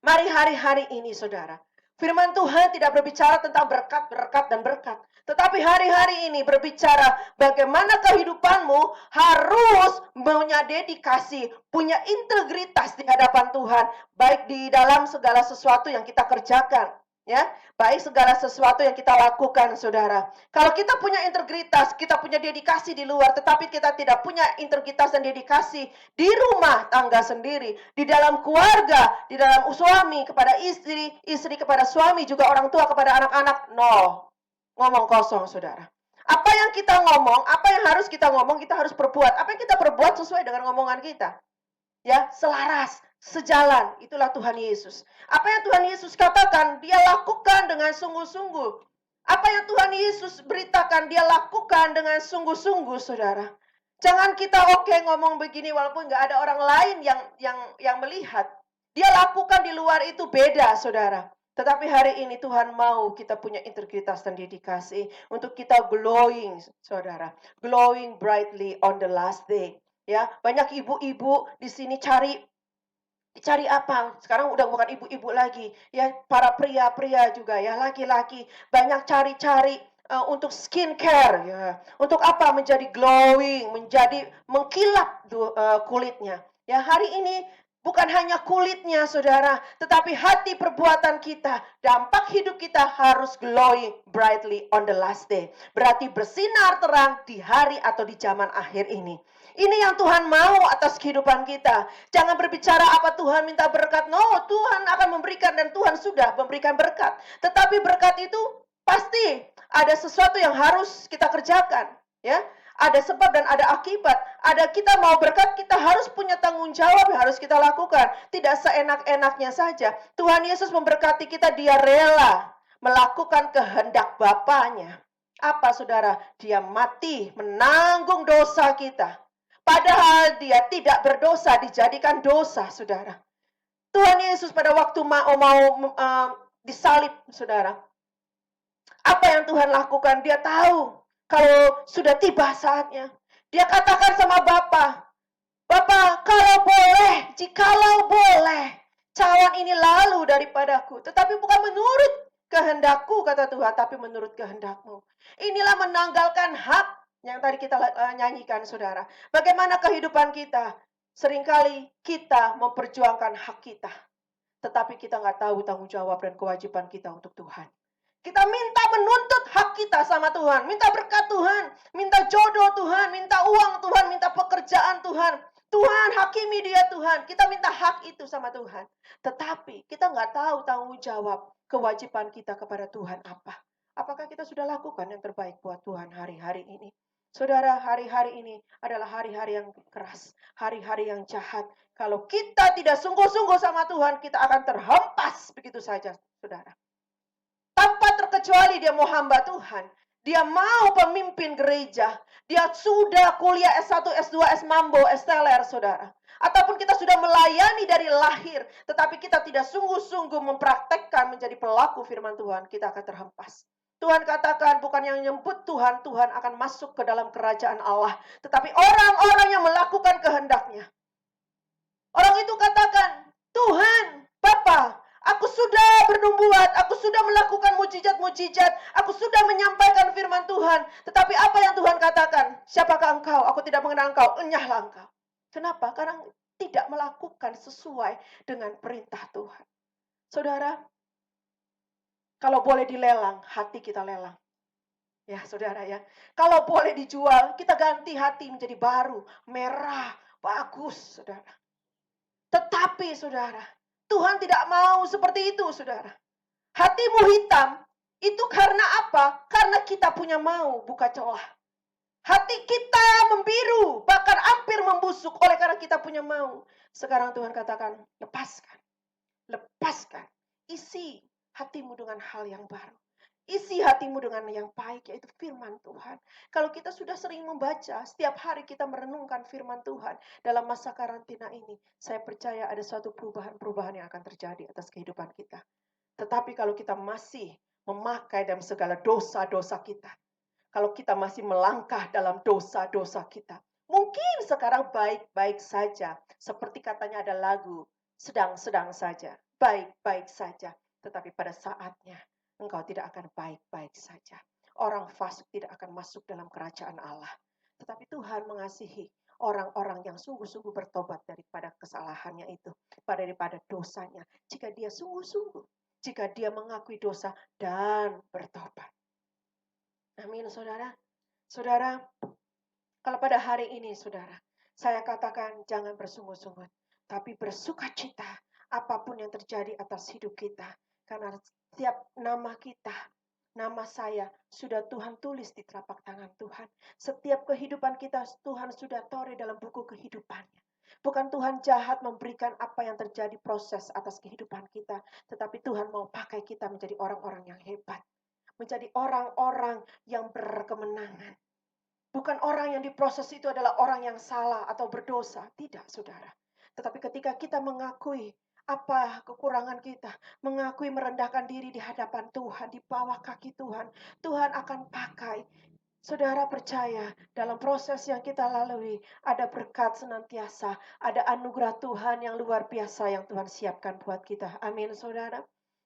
Mari hari-hari ini, saudara. Firman Tuhan tidak berbicara tentang berkat, berkat, dan berkat. Tetapi hari-hari ini berbicara bagaimana kehidupanmu harus punya dedikasi, punya integritas di hadapan Tuhan. Baik di dalam segala sesuatu yang kita kerjakan. Ya, baik segala sesuatu yang kita lakukan, saudara. Kalau kita punya integritas, kita punya dedikasi di luar, tetapi kita tidak punya integritas dan dedikasi di rumah tangga sendiri, di dalam keluarga, di dalam suami kepada istri, istri kepada suami, juga orang tua kepada anak-anak, no. Ngomong kosong, saudara. Apa yang kita ngomong, apa yang harus kita ngomong, kita harus perbuat. Apa yang kita perbuat sesuai dengan ngomongan kita. Ya, selaras, sejalan. Itulah Tuhan Yesus. Apa yang Tuhan Yesus katakan, dia lakukan dengan sungguh-sungguh. Apa yang Tuhan Yesus beritakan, dia lakukan dengan sungguh-sungguh, saudara. Jangan kita ngomong begini walaupun nggak ada orang lain yang melihat. Dia lakukan di luar itu beda, saudara. Tetapi hari ini Tuhan mau kita punya integritas dan dedikasi untuk kita glowing, saudara. Glowing brightly on the last day. Ya, banyak ibu-ibu di sini cari apa? Sekarang udah bukan ibu-ibu lagi, ya para pria-pria juga ya, laki-laki banyak cari-cari untuk skincare ya. Untuk apa? Menjadi glowing, menjadi mengkilap kulitnya. Ya, hari ini bukan hanya kulitnya, saudara, tetapi hati perbuatan kita, dampak hidup kita harus glowing brightly on the last day. Berarti bersinar terang di hari atau di zaman akhir ini. Ini yang Tuhan mau atas kehidupan kita. Jangan berbicara apa Tuhan minta berkat. No, Tuhan akan memberikan dan Tuhan sudah memberikan berkat. Tetapi berkat itu pasti ada sesuatu yang harus kita kerjakan. Ya, ada sebab dan ada akibat. Ada kita mau berkat, kita harus punya tanggung jawab yang harus kita lakukan. Tidak seenak-enaknya saja. Tuhan Yesus memberkati kita, dia rela melakukan kehendak Bapaknya. Apa, saudara? Dia mati menanggung dosa kita. Padahal dia tidak berdosa, dijadikan dosa, saudara. Tuhan Yesus pada waktu mau disalib, saudara. Apa yang Tuhan lakukan? Dia tahu kalau sudah tiba saatnya. Dia katakan sama Bapa, Bapa, kalau boleh, jikalau boleh, cawan ini lalu daripadaku. Tetapi bukan menurut kehendakku, kata Tuhan, tapi menurut kehendakmu. Inilah menanggalkan hak yang tadi kita nyanyikan, saudara. Bagaimana kehidupan kita? Seringkali kita memperjuangkan hak kita. Tetapi kita nggak tahu tanggung jawab dan kewajiban kita untuk Tuhan. Kita minta menuntut hak kita sama Tuhan. Minta berkat Tuhan. Minta jodoh Tuhan. Minta uang Tuhan. Minta pekerjaan Tuhan. Tuhan, hakimi dia Tuhan. Kita minta hak itu sama Tuhan. Tetapi kita nggak tahu tanggung jawab kewajiban kita kepada Tuhan apa. Apakah kita sudah lakukan yang terbaik buat Tuhan hari-hari ini? Saudara, hari-hari ini adalah hari-hari yang keras, hari-hari yang jahat. Kalau kita tidak sungguh-sungguh sama Tuhan, kita akan terhempas begitu saja, saudara. Tanpa terkecuali dia mau hamba Tuhan. Dia mau pemimpin gereja. Dia sudah kuliah S1, S2, S Mambo, S Teler, saudara. Ataupun kita sudah melayani dari lahir, tetapi kita tidak sungguh-sungguh mempraktekkan menjadi pelaku firman Tuhan, kita akan terhempas. Tuhan katakan bukan yang nyebut Tuhan, Tuhan akan masuk ke dalam kerajaan Allah. Tetapi orang-orang yang melakukan kehendaknya. Orang itu katakan, Tuhan, Bapa, aku sudah bernubuat, aku sudah melakukan mujizat-mujizat, aku sudah menyampaikan firman Tuhan. Tetapi apa yang Tuhan katakan? Siapakah engkau? Aku tidak mengenal engkau. Enyahlah engkau. Kenapa? Karena tidak melakukan sesuai dengan perintah Tuhan. Saudara, kalau boleh dilelang, hati kita lelang. Ya, saudara ya. Kalau boleh dijual, kita ganti hati menjadi baru, merah, bagus, saudara. Tetapi, saudara, Tuhan tidak mau seperti itu, saudara. Hatimu hitam, itu karena apa? Karena kita punya mau, buka celah. Hati kita membiru, bahkan hampir membusuk oleh karena kita punya mau. Sekarang Tuhan katakan, lepaskan. Lepaskan. Isi hatimu dengan hal yang baru. Isi hatimu dengan yang baik, yaitu firman Tuhan. Kalau kita sudah sering membaca, setiap hari kita merenungkan firman Tuhan dalam masa karantina ini, saya percaya ada suatu perubahan-perubahan yang akan terjadi atas kehidupan kita. Tetapi kalau kita masih memakai dalam segala dosa-dosa kita, kalau kita masih melangkah dalam dosa-dosa kita, mungkin sekarang baik-baik saja. Seperti katanya ada lagu, sedang-sedang saja, baik-baik saja. Tetapi pada saatnya, engkau tidak akan baik-baik saja. Orang fasik tidak akan masuk dalam kerajaan Allah. Tetapi Tuhan mengasihi orang-orang yang sungguh-sungguh bertobat daripada kesalahannya itu, daripada dosanya. Jika dia sungguh-sungguh, jika dia mengakui dosa dan bertobat. Amin, saudara. Saudara, kalau pada hari ini, saudara, saya katakan jangan bersungut-sungut, tapi bersukacita apapun yang terjadi atas hidup kita. Karena setiap nama kita, nama saya, sudah Tuhan tulis di telapak tangan Tuhan. Setiap kehidupan kita, Tuhan sudah toreh dalam buku kehidupannya. Bukan Tuhan jahat memberikan apa yang terjadi proses atas kehidupan kita, tetapi Tuhan mau pakai kita menjadi orang-orang yang hebat. Menjadi orang-orang yang berkemenangan. Bukan orang yang diproses itu adalah orang yang salah atau berdosa. Tidak, saudara. Tetapi ketika kita mengakui apa kekurangan kita, mengakui merendahkan diri di hadapan Tuhan, di bawah kaki Tuhan, Tuhan akan pakai. Saudara percaya dalam proses yang kita lalui, ada berkat senantiasa, ada anugerah Tuhan yang luar biasa yang Tuhan siapkan buat kita. Amin, saudara.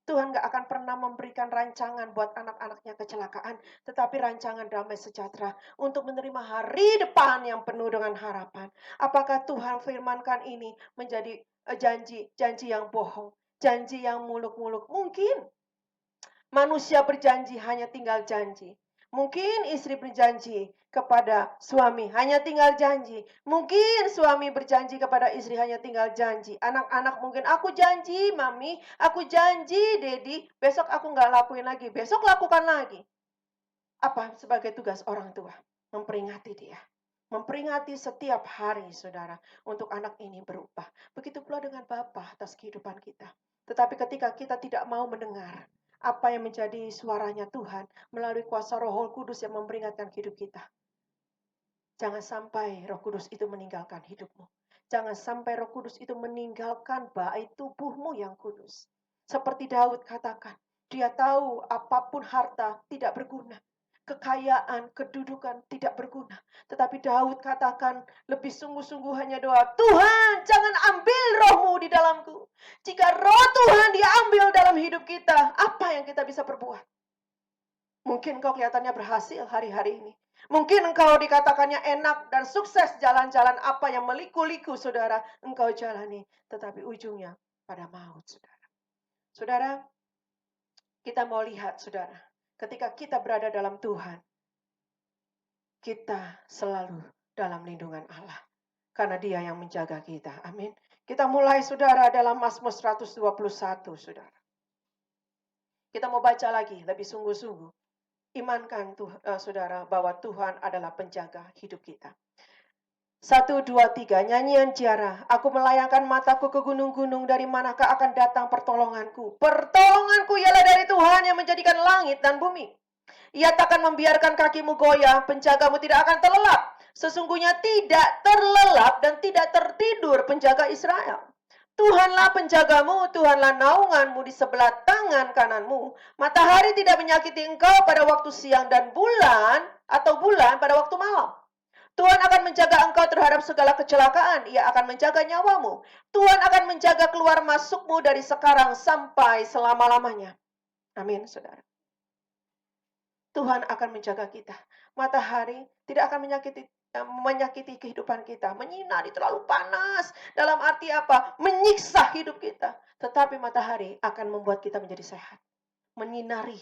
Tuhan gak akan pernah memberikan rancangan buat anak-anaknya kecelakaan, tetapi rancangan damai sejahtera untuk menerima hari depan yang penuh dengan harapan. Apakah Tuhan firmankan ini menjadi janji yang bohong, janji yang muluk-muluk? Mungkin manusia berjanji hanya tinggal janji. Mungkin istri berjanji kepada suami hanya tinggal janji. Mungkin suami berjanji kepada istri hanya tinggal janji. Anak-anak mungkin aku janji mami, aku janji dedi, besok aku nggak lakuin lagi. Besok lakukan lagi. Apa sebagai tugas orang tua? Memperingati dia. Memperingati setiap hari saudara untuk anak ini berubah. Begitu pula dengan Bapa atas kehidupan kita. Tetapi ketika kita tidak mau mendengar apa yang menjadi suaranya Tuhan melalui kuasa Roh Kudus yang memperingatkan hidup kita. Jangan sampai Roh Kudus itu meninggalkan hidupmu. Jangan sampai Roh Kudus itu meninggalkan bait tubuhmu yang kudus. Seperti Daud katakan, dia tahu apapun harta tidak berguna. Kekayaan, kedudukan tidak berguna. Tetapi Daud katakan lebih sungguh-sungguh hanya doa, Tuhan jangan ambil rohmu di dalamku. Jika roh Tuhan diambil dalam hidup kita, apa yang kita bisa perbuat? Mungkin kau kelihatannya berhasil hari-hari ini. Mungkin engkau dikatakannya enak dan sukses jalan-jalan apa yang meliku-liku saudara engkau jalani. Tetapi ujungnya pada maut saudara. Saudara, kita mau lihat saudara. Ketika kita berada dalam Tuhan, kita selalu dalam lindungan Allah. Karena dia yang menjaga kita. Amin. Kita mulai saudara dalam Mazmur 121 saudara. Kita mau baca lagi lebih sungguh-sungguh. Imankan saudara bahwa Tuhan adalah penjaga hidup kita. 1, 2, 3, nyanyian ziarah. Aku melayangkan mataku ke gunung-gunung, dari manakah akan datang pertolonganku? Pertolonganku ialah dari Tuhan yang menjadikan langit dan bumi. Ia takkan membiarkan kakimu goyah, penjagamu tidak akan terlelap. Sesungguhnya tidak terlelap dan tidak tertidur penjaga Israel. Tuhanlah penjagamu, Tuhanlah naunganmu di sebelah tangan kananmu. Matahari tidak menyakiti engkau pada waktu siang dan bulan pada waktu malam. Tuhan akan menjaga engkau terhadap segala kecelakaan. Ia akan menjaga nyawamu. Tuhan akan menjaga keluar masukmu dari sekarang sampai selama-lamanya. Amin, saudara. Tuhan akan menjaga kita. Matahari tidak akan menyakiti kehidupan kita. Menyinari terlalu panas. Dalam arti apa? Menyiksa hidup kita. Tetapi matahari akan membuat kita menjadi sehat. Menyinari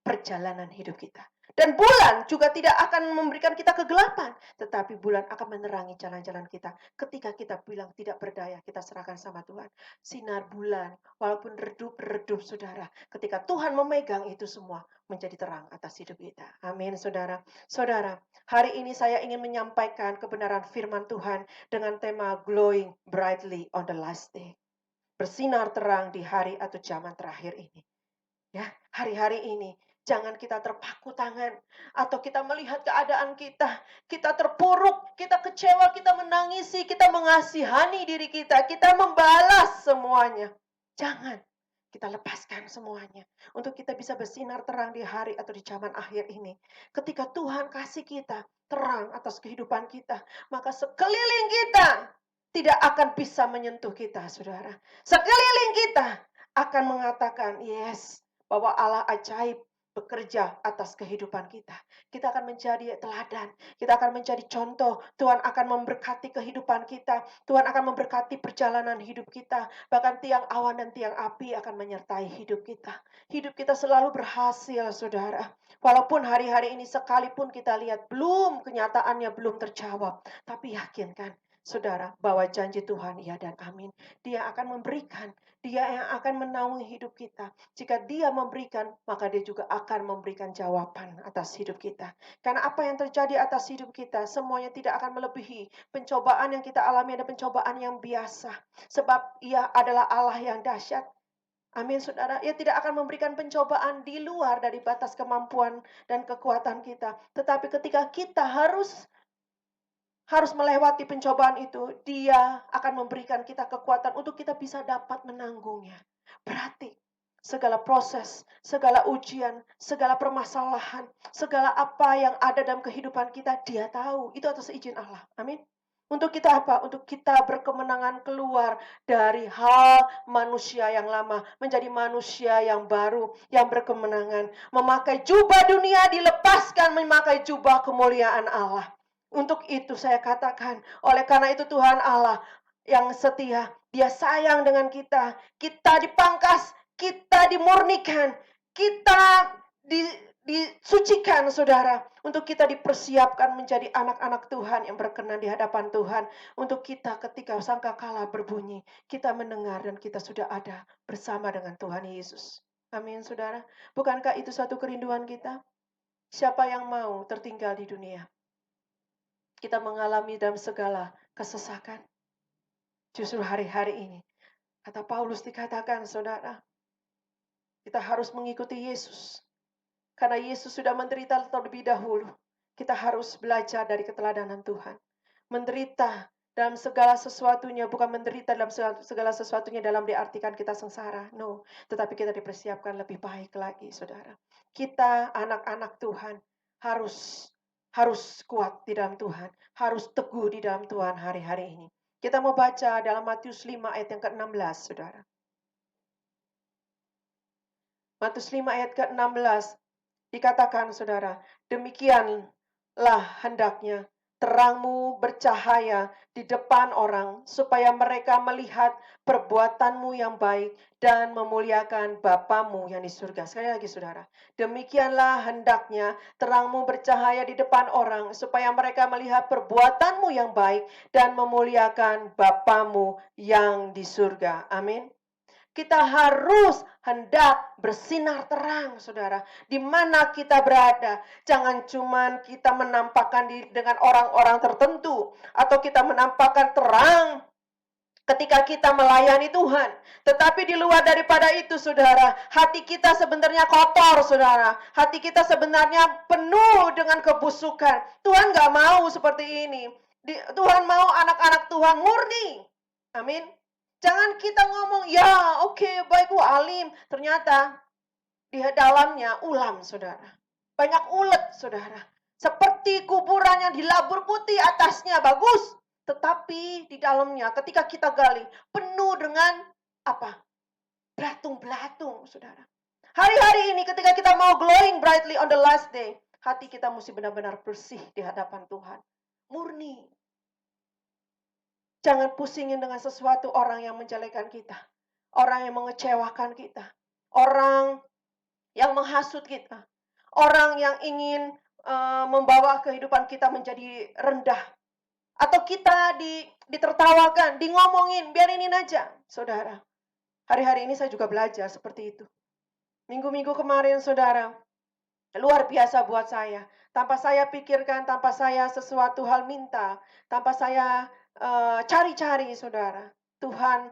perjalanan hidup kita. Dan bulan juga tidak akan memberikan kita kegelapan. Tetapi bulan akan menerangi jalan-jalan kita. Ketika kita bilang tidak berdaya, kita serahkan sama Tuhan. Sinar bulan, walaupun redup-redup saudara. Ketika Tuhan memegang itu semua, menjadi terang atas hidup kita. Amin saudara. Saudara, hari ini saya ingin menyampaikan kebenaran firman Tuhan dengan tema Glowing Brightly on the Last Day. Bersinar terang di hari atau zaman terakhir ini. Ya, hari-hari ini Jangan kita terpaku tangan atau kita melihat keadaan kita terpuruk, kita kecewa, kita menangisi, kita mengasihani diri kita membalas semuanya. Jangan. Kita lepaskan semuanya untuk kita bisa bersinar terang di hari atau di zaman akhir ini. Ketika Tuhan kasih kita terang atas kehidupan kita, maka sekeliling kita tidak akan bisa menyentuh kita, saudara. Sekeliling kita akan mengatakan, yes, bahwa Allah ajaib bekerja atas kehidupan kita. Kita akan menjadi teladan. Kita akan menjadi contoh. Tuhan akan memberkati kehidupan kita. Tuhan akan memberkati perjalanan hidup kita. Bahkan tiang awan dan tiang api akan menyertai hidup kita. Hidup kita selalu berhasil, saudara. Walaupun hari-hari ini sekalipun kita lihat kenyataannya belum terjawab. Tapi yakinkan, saudara, bahwa janji Tuhan iya dan amin. Dia akan memberikan. Dia yang akan menaungi hidup kita. Jika dia memberikan, maka dia juga akan memberikan jawaban atas hidup kita. Karena apa yang terjadi atas hidup kita, semuanya tidak akan melebihi pencobaan yang kita alami, ada pencobaan yang biasa. Sebab ia adalah Allah yang dahsyat. Amin, saudara. Ia tidak akan memberikan pencobaan di luar dari batas kemampuan dan kekuatan kita. Tetapi ketika kita harus melewati pencobaan itu, dia akan memberikan kita kekuatan untuk kita bisa dapat menanggungnya. Berarti segala proses, segala ujian, segala permasalahan, segala apa yang ada dalam kehidupan kita, dia tahu. Itu atas izin Allah. Amin. Untuk kita apa? Untuk kita berkemenangan keluar dari hal manusia yang lama, menjadi manusia yang baru, yang berkemenangan. Memakai jubah dunia, dilepaskan memakai jubah kemuliaan Allah. Untuk itu saya katakan, oleh karena itu Tuhan Allah yang setia, dia sayang dengan kita. Kita dipangkas, kita dimurnikan, kita disucikan, saudara. Untuk kita dipersiapkan menjadi anak-anak Tuhan yang berkenan di hadapan Tuhan. Untuk kita ketika sangkakala berbunyi, kita mendengar dan kita sudah ada bersama dengan Tuhan Yesus. Amin, saudara. Bukankah itu satu kerinduan kita? Siapa yang mau tertinggal di dunia? Kita mengalami dalam segala kesesakan. Justru hari-hari ini, kata Paulus dikatakan, saudara, kita harus mengikuti Yesus. Karena Yesus sudah menderita terlebih dahulu. Kita harus belajar dari keteladanan Tuhan. Menderita dalam segala sesuatunya, bukan menderita dalam segala sesuatunya dalam diartikan kita sengsara. No, tetapi kita dipersiapkan lebih baik lagi, saudara. Kita anak-anak Tuhan harus kuat di dalam Tuhan, harus teguh di dalam Tuhan hari-hari ini. Kita mau baca dalam Matius 5 ayat yang ke-16, saudara. Matius 5 ayat ke-16 dikatakan, saudara, demikianlah hendaknya terangmu bercahaya di depan orang, supaya mereka melihat perbuatanmu yang baik dan memuliakan Bapamu yang di surga. Sekali lagi, saudara. Demikianlah hendaknya terangmu bercahaya di depan orang, supaya mereka melihat perbuatanmu yang baik dan memuliakan Bapamu yang di surga. Amin. Kita harus hendak bersinar terang, saudara. Di mana kita berada. Jangan cuma kita menampakkan dengan orang-orang tertentu. Atau kita menampakkan terang ketika kita melayani Tuhan. Tetapi di luar daripada itu, saudara, hati kita sebenarnya kotor, saudara. Hati kita sebenarnya penuh dengan kebusukan. Tuhan gak mau seperti ini. Tuhan mau anak-anak Tuhan murni. Amin. Jangan kita ngomong, ya oke, baik, alim. Ternyata di dalamnya ulam, saudara. Banyak ulet, saudara. Seperti kuburan yang dilabur putih atasnya, bagus. Tetapi di dalamnya ketika kita gali, penuh dengan apa? Belatung-belatung, saudara. Hari-hari ini ketika kita mau glowing brightly on the last day, hati kita mesti benar-benar bersih di hadapan Tuhan. Murni. Jangan pusingin dengan sesuatu orang yang menjelekan kita. Orang yang mengecewakan kita. Orang yang menghasut kita. Orang yang ingin membawa kehidupan kita menjadi rendah. Atau kita ditertawakan, ngomongin, biarin aja. Saudara, hari-hari ini saya juga belajar seperti itu. Minggu-minggu kemarin, saudara, luar biasa buat saya. Tanpa saya pikirkan, tanpa saya sesuatu hal minta, tanpa saya cari-cari, saudara. Tuhan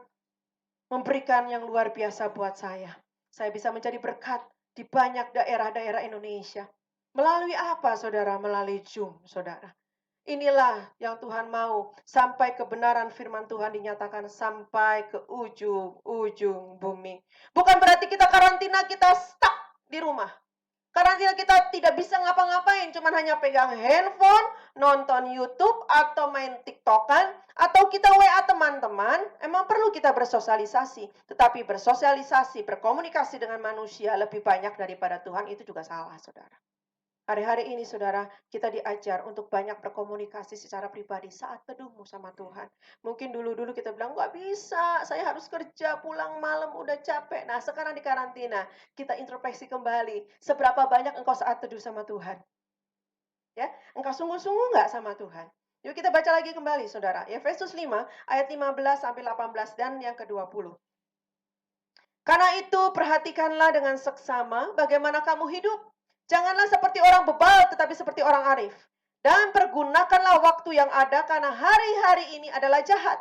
memberikan yang luar biasa buat saya. Saya bisa menjadi berkat di banyak daerah-daerah Indonesia. Melalui apa, saudara? Melalui Zoom, saudara. Inilah yang Tuhan mau, sampai kebenaran firman Tuhan dinyatakan sampai ke ujung-ujung bumi. Bukan berarti kita karantina, kita stuck di rumah. Karantina kita tidak bisa ngapa-ngapain, cuman hanya pegang handphone, nonton YouTube, atau main TikTokan, atau kita WA teman-teman. Emang perlu kita bersosialisasi, tetapi bersosialisasi, berkomunikasi dengan manusia lebih banyak daripada Tuhan, itu juga salah, saudara. Hari-hari ini, saudara, kita diajar untuk banyak berkomunikasi secara pribadi saat teduhmu sama Tuhan. Mungkin dulu-dulu kita bilang, nggak bisa, saya harus kerja, pulang malam, udah capek. Nah, sekarang di karantina, kita introspeksi kembali. Seberapa banyak engkau saat teduh sama Tuhan? Ya, engkau sungguh-sungguh nggak sama Tuhan? Yuk kita baca lagi kembali, saudara. Efesus 5, ayat 15 sampai 18 dan yang ke-20. Karena itu, perhatikanlah dengan seksama bagaimana kamu hidup. Janganlah seperti orang bebal, tetapi seperti orang arif. Dan pergunakanlah waktu yang ada, karena hari-hari ini adalah jahat.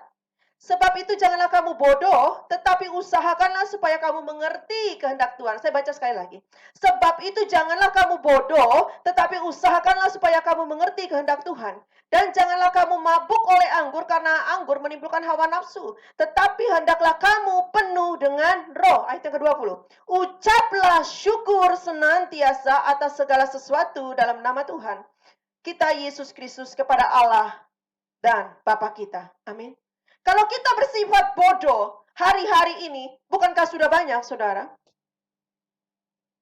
Sebab itu janganlah kamu bodoh, tetapi usahakanlah supaya kamu mengerti kehendak Tuhan. Saya baca sekali lagi. Sebab itu janganlah kamu bodoh, tetapi usahakanlah supaya kamu mengerti kehendak Tuhan. Dan janganlah kamu mabuk oleh anggur, karena anggur menimbulkan hawa nafsu. Tetapi hendaklah kamu penuh dengan roh. Ayat yang ke-20. Ucaplah syukur senantiasa atas segala sesuatu dalam nama Tuhan kita Yesus Kristus kepada Allah dan Bapa kita. Amin. Kalau kita bersifat bodoh hari-hari ini, bukankah sudah banyak, saudara?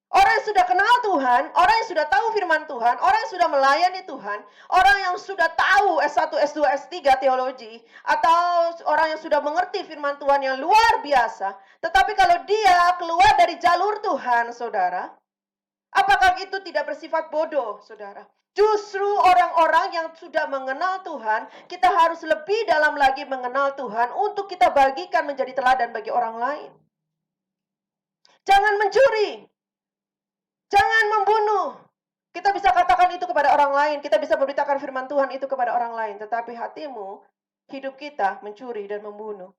Orang yang sudah kenal Tuhan, orang yang sudah tahu firman Tuhan, orang yang sudah melayani Tuhan, orang yang sudah tahu S1, S2, S3 teologi, atau orang yang sudah mengerti firman Tuhan yang luar biasa. Tetapi kalau dia keluar dari jalur Tuhan, saudara, apakah itu tidak bersifat bodoh, saudara? Justru orang-orang yang sudah mengenal Tuhan, kita harus lebih dalam lagi mengenal Tuhan untuk kita bagikan menjadi teladan bagi orang lain. Jangan mencuri. Jangan membunuh. Kita bisa katakan itu kepada orang lain. Kita bisa memberitakan firman Tuhan itu kepada orang lain. Tetapi hatimu, hidup kita mencuri dan membunuh.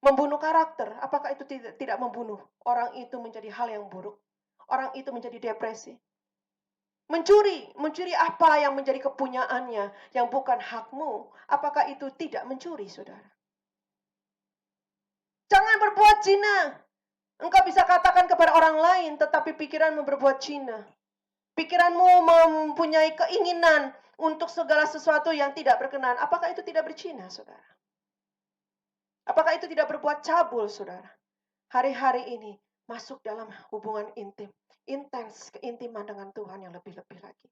Membunuh karakter. Apakah itu tidak membunuh? Orang itu menjadi hal yang buruk. Orang itu menjadi depresi. Mencuri apa yang menjadi kepunyaannya, yang bukan hakmu. Apakah itu tidak mencuri, saudara? Jangan berbuat zina. Engkau bisa katakan kepada orang lain, tetapi pikiranmu berbuat zina. Pikiranmu mempunyai keinginan untuk segala sesuatu yang tidak berkenan. Apakah itu tidak berzina, saudara? Apakah itu tidak berbuat cabul, saudara? Hari-hari ini masuk dalam hubungan intim. Intens keintiman dengan Tuhan yang lebih-lebih lagi.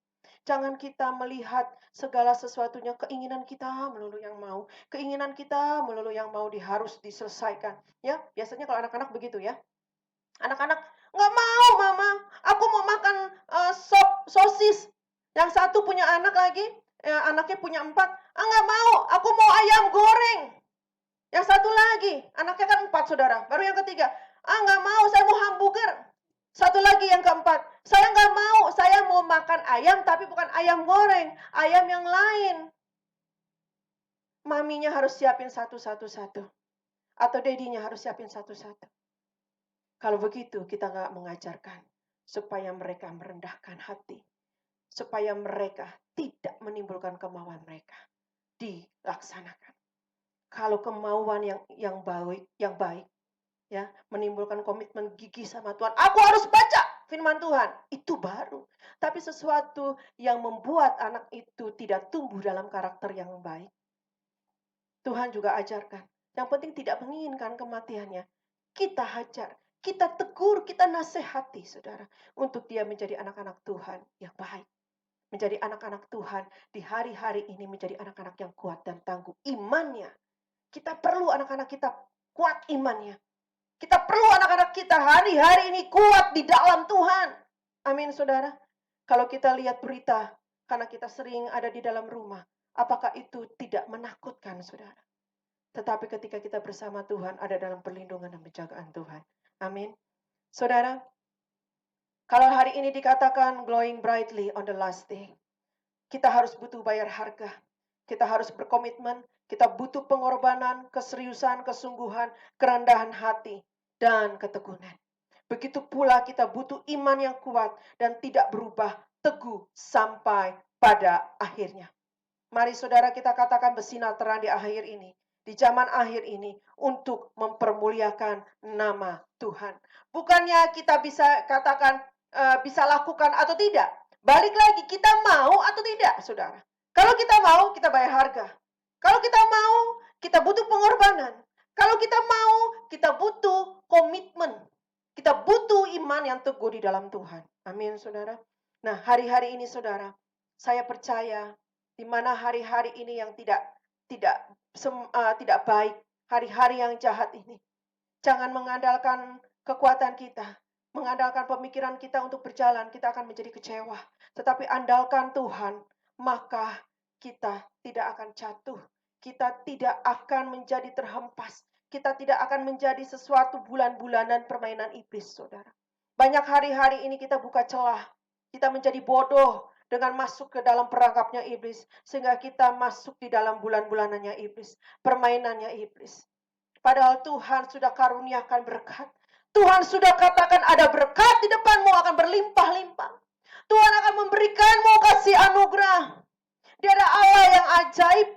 Jangan kita melihat segala sesuatunya, keinginan kita melulu yang mau. Keinginan kita melulu yang mau harus diselesaikan. Ya, biasanya kalau anak-anak begitu ya. Anak-anak, nggak mau mama, aku mau makan sop sosis. Yang satu punya anak lagi, anaknya punya 4. Nggak mau, aku mau ayam goreng. Yang satu lagi, anaknya kan 4 saudara. Baru yang ketiga, nggak mau, saya mau hamburger. Satu lagi yang keempat, saya nggak mau, saya mau makan ayam tapi bukan ayam goreng, ayam yang lain. Maminya harus siapin satu-satu. Atau dedinya harus siapin satu-satu. Kalau begitu kita nggak mengajarkan supaya mereka merendahkan hati. Supaya mereka tidak menimbulkan kemauan mereka. Dilaksanakan. Kalau kemauan yang baik, ya, menimbulkan komitmen gigih sama Tuhan. Aku harus baca firman Tuhan. Itu baru. Tapi sesuatu yang membuat anak itu tidak tumbuh dalam karakter yang baik. Tuhan juga ajarkan. Yang penting tidak menginginkan kematiannya. Kita hajar, kita tegur, kita nasihati, saudara. Untuk dia menjadi anak-anak Tuhan yang baik. Menjadi anak-anak Tuhan di hari-hari ini menjadi anak-anak yang kuat dan tangguh. Imannya. Kita perlu anak-anak kita kuat imannya. Kita perlu anak-anak kita hari-hari ini kuat di dalam Tuhan. Amin, saudara. Kalau kita lihat berita, karena kita sering ada di dalam rumah, apakah itu tidak menakutkan, saudara? Tetapi ketika kita bersama Tuhan, ada dalam perlindungan dan penjagaan Tuhan. Amin. Saudara, kalau hari ini dikatakan glowing brightly on the last day, kita harus butuh bayar harga. Kita harus berkomitmen, kita butuh pengorbanan, keseriusan, kesungguhan, kerendahan hati, dan ketekunan. begitu pula kita butuh iman yang kuat dan tidak berubah, teguh sampai pada akhirnya. Mari saudara kita katakan bersinar terang di akhir ini, di zaman akhir ini, untuk mempermuliakan nama Tuhan. Bukannya kita bisa katakan, bisa lakukan atau tidak. Balik lagi, kita mau atau tidak, saudara. Kalau kita mau, kita bayar harga. Kalau kita mau, kita butuh pengorbanan. Kalau kita mau, kita butuh komitmen. Kita butuh iman yang teguh di dalam Tuhan. Amin, saudara. Nah, hari-hari ini, saudara, saya percaya di mana hari-hari ini yang tidak baik, hari-hari yang jahat ini. Jangan mengandalkan kekuatan kita, mengandalkan pemikiran kita untuk berjalan, kita akan menjadi kecewa. Tetapi andalkan Tuhan, maka kita tidak akan jatuh. Kita tidak akan menjadi terhempas. Kita tidak akan menjadi sesuatu bulan-bulanan permainan iblis, saudara. Banyak hari-hari ini kita buka celah. Kita menjadi bodoh dengan masuk ke dalam perangkapnya iblis. Sehingga kita masuk di dalam bulan-bulanannya iblis. Permainannya iblis. Padahal Tuhan sudah karuniakan berkat. Tuhan sudah katakan ada berkat di depanmu akan berlimpah-limpah. Tuhan akan memberikanmu kasih anugerah. Dia ada Allah yang ajaib.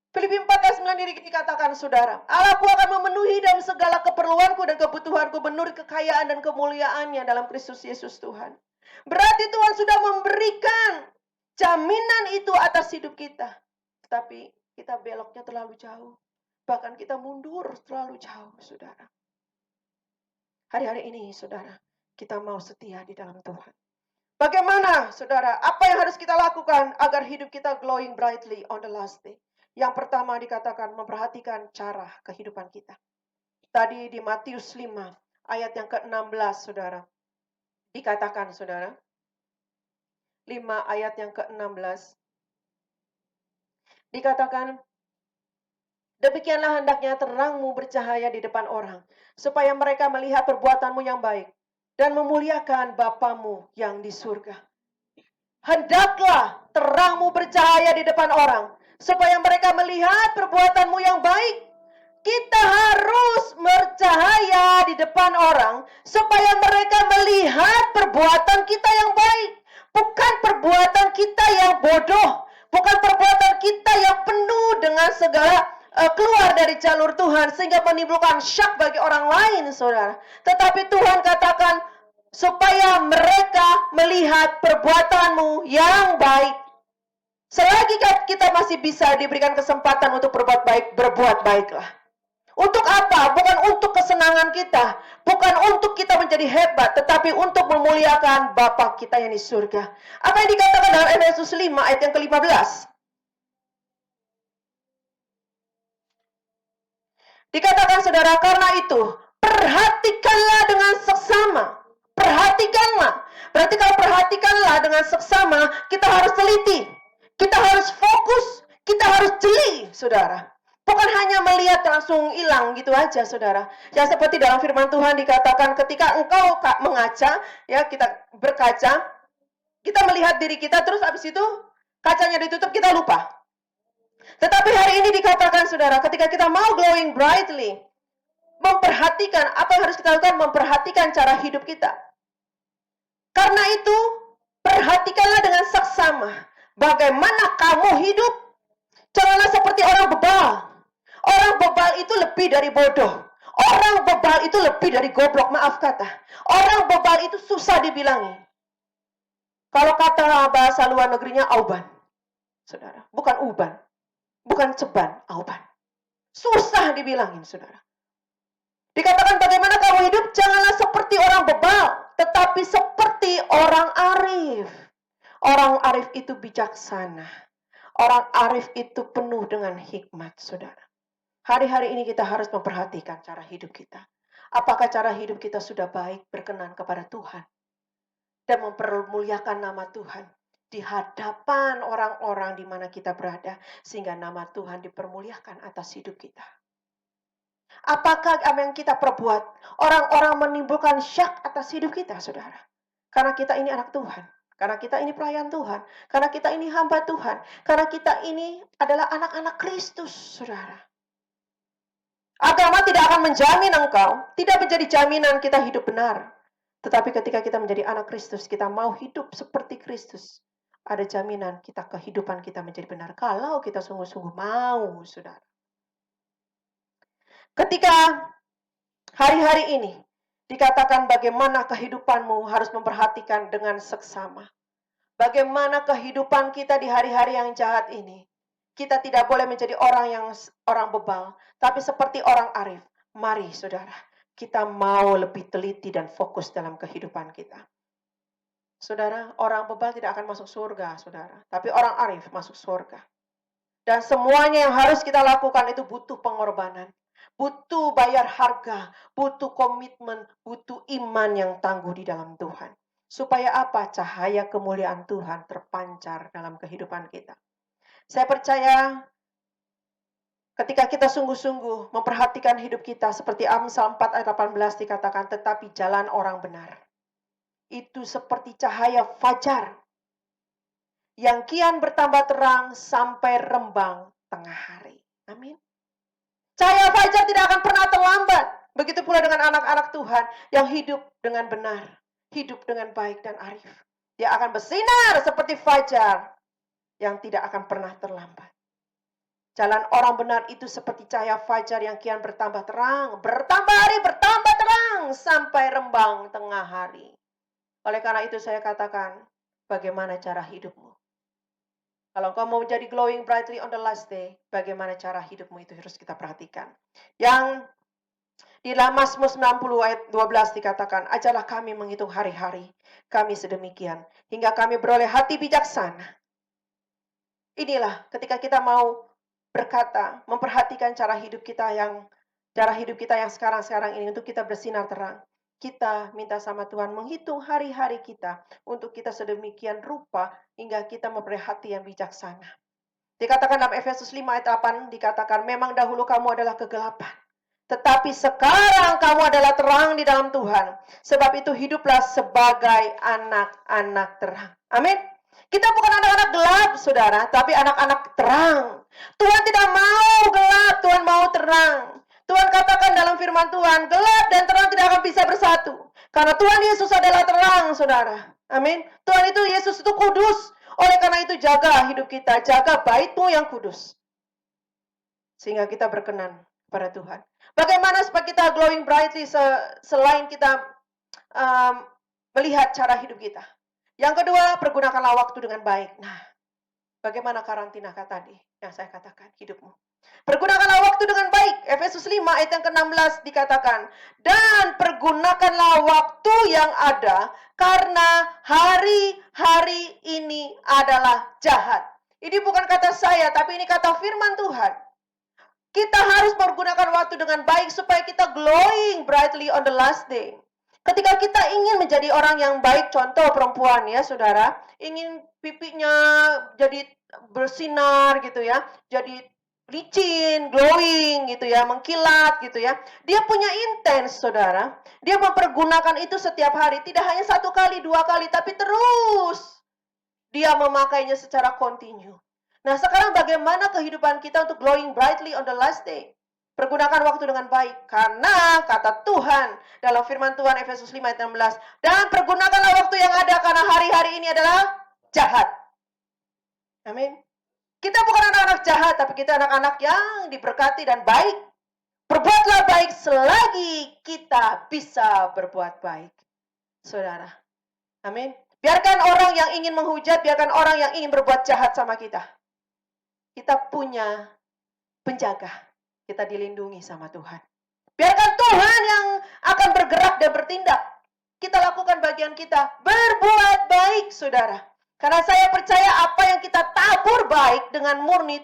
Filipi 4 ayat 9 dikatakan, saudara, Allahku akan memenuhi dalam segala keperluanku dan kebutuhanku menurut kekayaan dan kemuliaannya dalam Kristus Yesus Tuhan. Berarti Tuhan sudah memberikan jaminan itu atas hidup kita. Tetapi kita beloknya terlalu jauh. Bahkan kita mundur terlalu jauh, saudara. Hari-hari ini, saudara, kita mau setia di dalam Tuhan. Bagaimana, saudara? Apa yang harus kita lakukan agar hidup kita glowing brightly on the last day? Yang pertama dikatakan memperhatikan cara kehidupan kita. Tadi di Matius 5 ayat yang ke-16, saudara. Dikatakan, saudara. 5 ayat yang ke-16. Dikatakan, demikianlah hendaknya terangmu bercahaya di depan orang, supaya mereka melihat perbuatanmu yang baik dan memuliakan Bapamu yang di surga. Hendaklah terangmu bercahaya di depan orang, supaya mereka melihat perbuatanmu yang baik. Kita harus bercahaya di depan orang, supaya mereka melihat perbuatan kita yang baik. Bukan perbuatan kita yang bodoh, bukan perbuatan kita yang penuh dengan segala keluar dari jalur Tuhan sehingga menimbulkan syak bagi orang lain, saudara. Tetapi Tuhan katakan supaya mereka melihat perbuatanmu yang baik. Selagi kita masih bisa diberikan kesempatan untuk berbuat baik, berbuat baiklah. Untuk apa? Bukan untuk kesenangan kita, bukan untuk kita menjadi hebat, tetapi untuk memuliakan Bapa kita yang di surga. Apa yang dikatakan dalam Efesus 5 ayat yang ke-15? Dikatakan, saudara, karena itu perhatikanlah dengan seksama. Perhatikanlah. Berarti kalau perhatikanlah dengan seksama, kita harus teliti. Kita harus fokus. Kita harus jeli, saudara. Bukan hanya melihat langsung hilang gitu aja, saudara. Ya seperti dalam firman Tuhan dikatakan ketika engkau mengaca, ya kita berkaca, kita melihat diri kita, terus habis itu kacanya ditutup, kita lupa. Tetapi hari ini dikatakan, saudara, ketika kita mau glowing brightly, memperhatikan, apa yang harus kita lakukan? Memperhatikan cara hidup kita. Karena itu, perhatikanlah dengan saksama. Bagaimana kamu hidup? Janganlah seperti orang bebal. Orang bebal itu lebih dari bodoh. Orang bebal itu lebih dari goblok, maaf kata. Orang bebal itu susah dibilangi. Kalau kata bahasa luar negerinya auban. Saudara, bukan uban. Bukan ceban, auban. Susah dibilangin, saudara. Dikatakan bagaimana kamu hidup, janganlah seperti orang bebal, tetapi seperti orang arif. Orang arif itu bijaksana. Orang arif itu penuh dengan hikmat, saudara. Hari-hari ini kita harus memperhatikan cara hidup kita. Apakah cara hidup kita sudah baik, berkenan kepada Tuhan, dan mempermuliakan nama Tuhan di hadapan orang-orang di mana kita berada, sehingga nama Tuhan dipermuliakan atas hidup kita. Apakah apa yang kita perbuat, orang-orang menimbulkan syak atas hidup kita, saudara? Karena kita ini anak Tuhan. Karena kita ini pelayan Tuhan. Karena kita ini hamba Tuhan. Karena kita ini adalah anak-anak Kristus, saudara. Agama tidak akan menjamin engkau, tidak menjadi jaminan kita hidup benar. Tetapi ketika kita menjadi anak Kristus, kita mau hidup seperti Kristus. Ada jaminan kehidupan kita menjadi benar. Kalau kita sungguh-sungguh mau, saudara. Ketika hari-hari ini dikatakan bagaimana kehidupanmu harus memperhatikan dengan seksama. Bagaimana kehidupan kita di hari-hari yang jahat ini. Kita tidak boleh menjadi orang bebal, tapi seperti orang arif. Mari saudara, kita mau lebih teliti dan fokus dalam kehidupan kita. Saudara, orang bebal tidak akan masuk surga, saudara. Tapi orang arif masuk surga. Dan semuanya yang harus kita lakukan itu butuh pengorbanan. Butuh bayar harga, butuh komitmen, butuh iman yang tangguh di dalam Tuhan. Supaya apa? Cahaya kemuliaan Tuhan terpancar dalam kehidupan kita. Saya percaya ketika kita sungguh-sungguh memperhatikan hidup kita seperti Amsal 4 ayat 18 dikatakan, tetapi jalan orang benar itu seperti cahaya fajar yang kian bertambah terang sampai rembang tengah hari. Amin. Cahaya fajar tidak akan pernah terlambat. Begitu pula dengan anak-anak Tuhan yang hidup dengan benar, hidup dengan baik dan arif. Dia akan bersinar seperti fajar yang tidak akan pernah terlambat. Jalan orang benar itu seperti cahaya fajar yang kian bertambah terang, bertambah hari, bertambah terang sampai rembang tengah hari. Oleh karena itu saya katakan, bagaimana cara hidupmu? Kalau engkau mau menjadi glowing brightly on the last day, bagaimana cara hidupmu itu harus kita perhatikan. Yang di dalam Mazmur 90 ayat 12 dikatakan, ajarlah kami menghitung hari-hari kami sedemikian, hingga kami beroleh hati bijaksana. Inilah ketika kita mau berkata, memperhatikan cara hidup kita yang sekarang ini untuk kita bersinar terang. Kita minta sama Tuhan menghitung hari-hari kita untuk kita sedemikian rupa hingga kita memperoleh hati yang bijaksana. Dikatakan dalam Efesus 5 ayat 8 dikatakan, memang dahulu kamu adalah kegelapan, tetapi sekarang kamu adalah terang di dalam Tuhan. Sebab itu hiduplah sebagai anak-anak terang. Amin. Kita bukan anak-anak gelap, saudara, tapi anak-anak terang. Tuhan tidak mau gelap, Tuhan mau terang. Tuhan katakan dalam firman Tuhan, gelap dan terang tidak akan bisa bersatu. Karena Tuhan Yesus adalah terang, saudara. Amin. Tuhan itu, Yesus itu kudus. Oleh karena itu jaga hidup kita, jaga bait-Mu yang kudus. Sehingga kita berkenan kepada Tuhan. Bagaimana supaya kita glowing brightly selain kita melihat cara hidup kita. Yang kedua, pergunakanlah waktu dengan baik. Nah, bagaimana karantina tadi yang saya katakan hidupmu. Pergunakanlah waktu dengan baik. Efesus 5 ayat yang ke-16 dikatakan, dan pergunakanlah waktu yang ada karena hari-hari ini adalah jahat. Ini bukan kata saya, tapi ini kata firman Tuhan. Kita harus menggunakan waktu dengan baik supaya kita glowing brightly on the last day. Ketika kita ingin menjadi orang yang baik, contoh perempuan ya saudara, ingin pipinya jadi bersinar gitu ya, jadi licin, glowing gitu ya, mengkilat gitu ya. Dia punya intens saudara, dia mempergunakan itu setiap hari, tidak hanya 1 kali, 2 kali, tapi terus dia memakainya secara kontinu. Nah sekarang bagaimana kehidupan kita untuk glowing brightly on the last day? Pergunakan waktu dengan baik. Karena kata Tuhan dalam firman Tuhan Efesus 5 ayat 16. Dan pergunakanlah waktu yang ada karena hari-hari ini adalah jahat. Amin. Kita bukan anak-anak jahat, tapi kita anak-anak yang diberkati dan baik. Berbuatlah baik selagi kita bisa berbuat baik. Saudara. Amin. Biarkan orang yang ingin menghujat, biarkan orang yang ingin berbuat jahat sama kita. Kita punya penjaga. Kita dilindungi sama Tuhan. Biarkan Tuhan yang akan bergerak dan bertindak. Kita lakukan bagian kita. Berbuat baik, saudara. Karena saya percaya apa yang kita tabur baik dengan murni,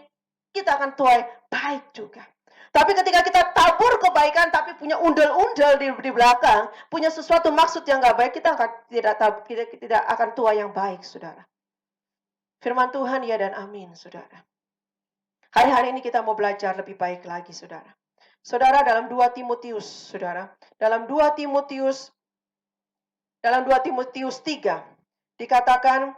kita akan tuai baik juga. Tapi ketika kita tabur kebaikan, tapi punya undel-undel di belakang, punya sesuatu maksud yang gak baik, kita tidak akan tuai yang baik, saudara. Firman Tuhan, ya dan amin, saudara. Hari-hari ini kita mau belajar lebih baik lagi, saudara. Saudara, dalam 2 Timotius, saudara. Dalam 2 Timotius 3, dikatakan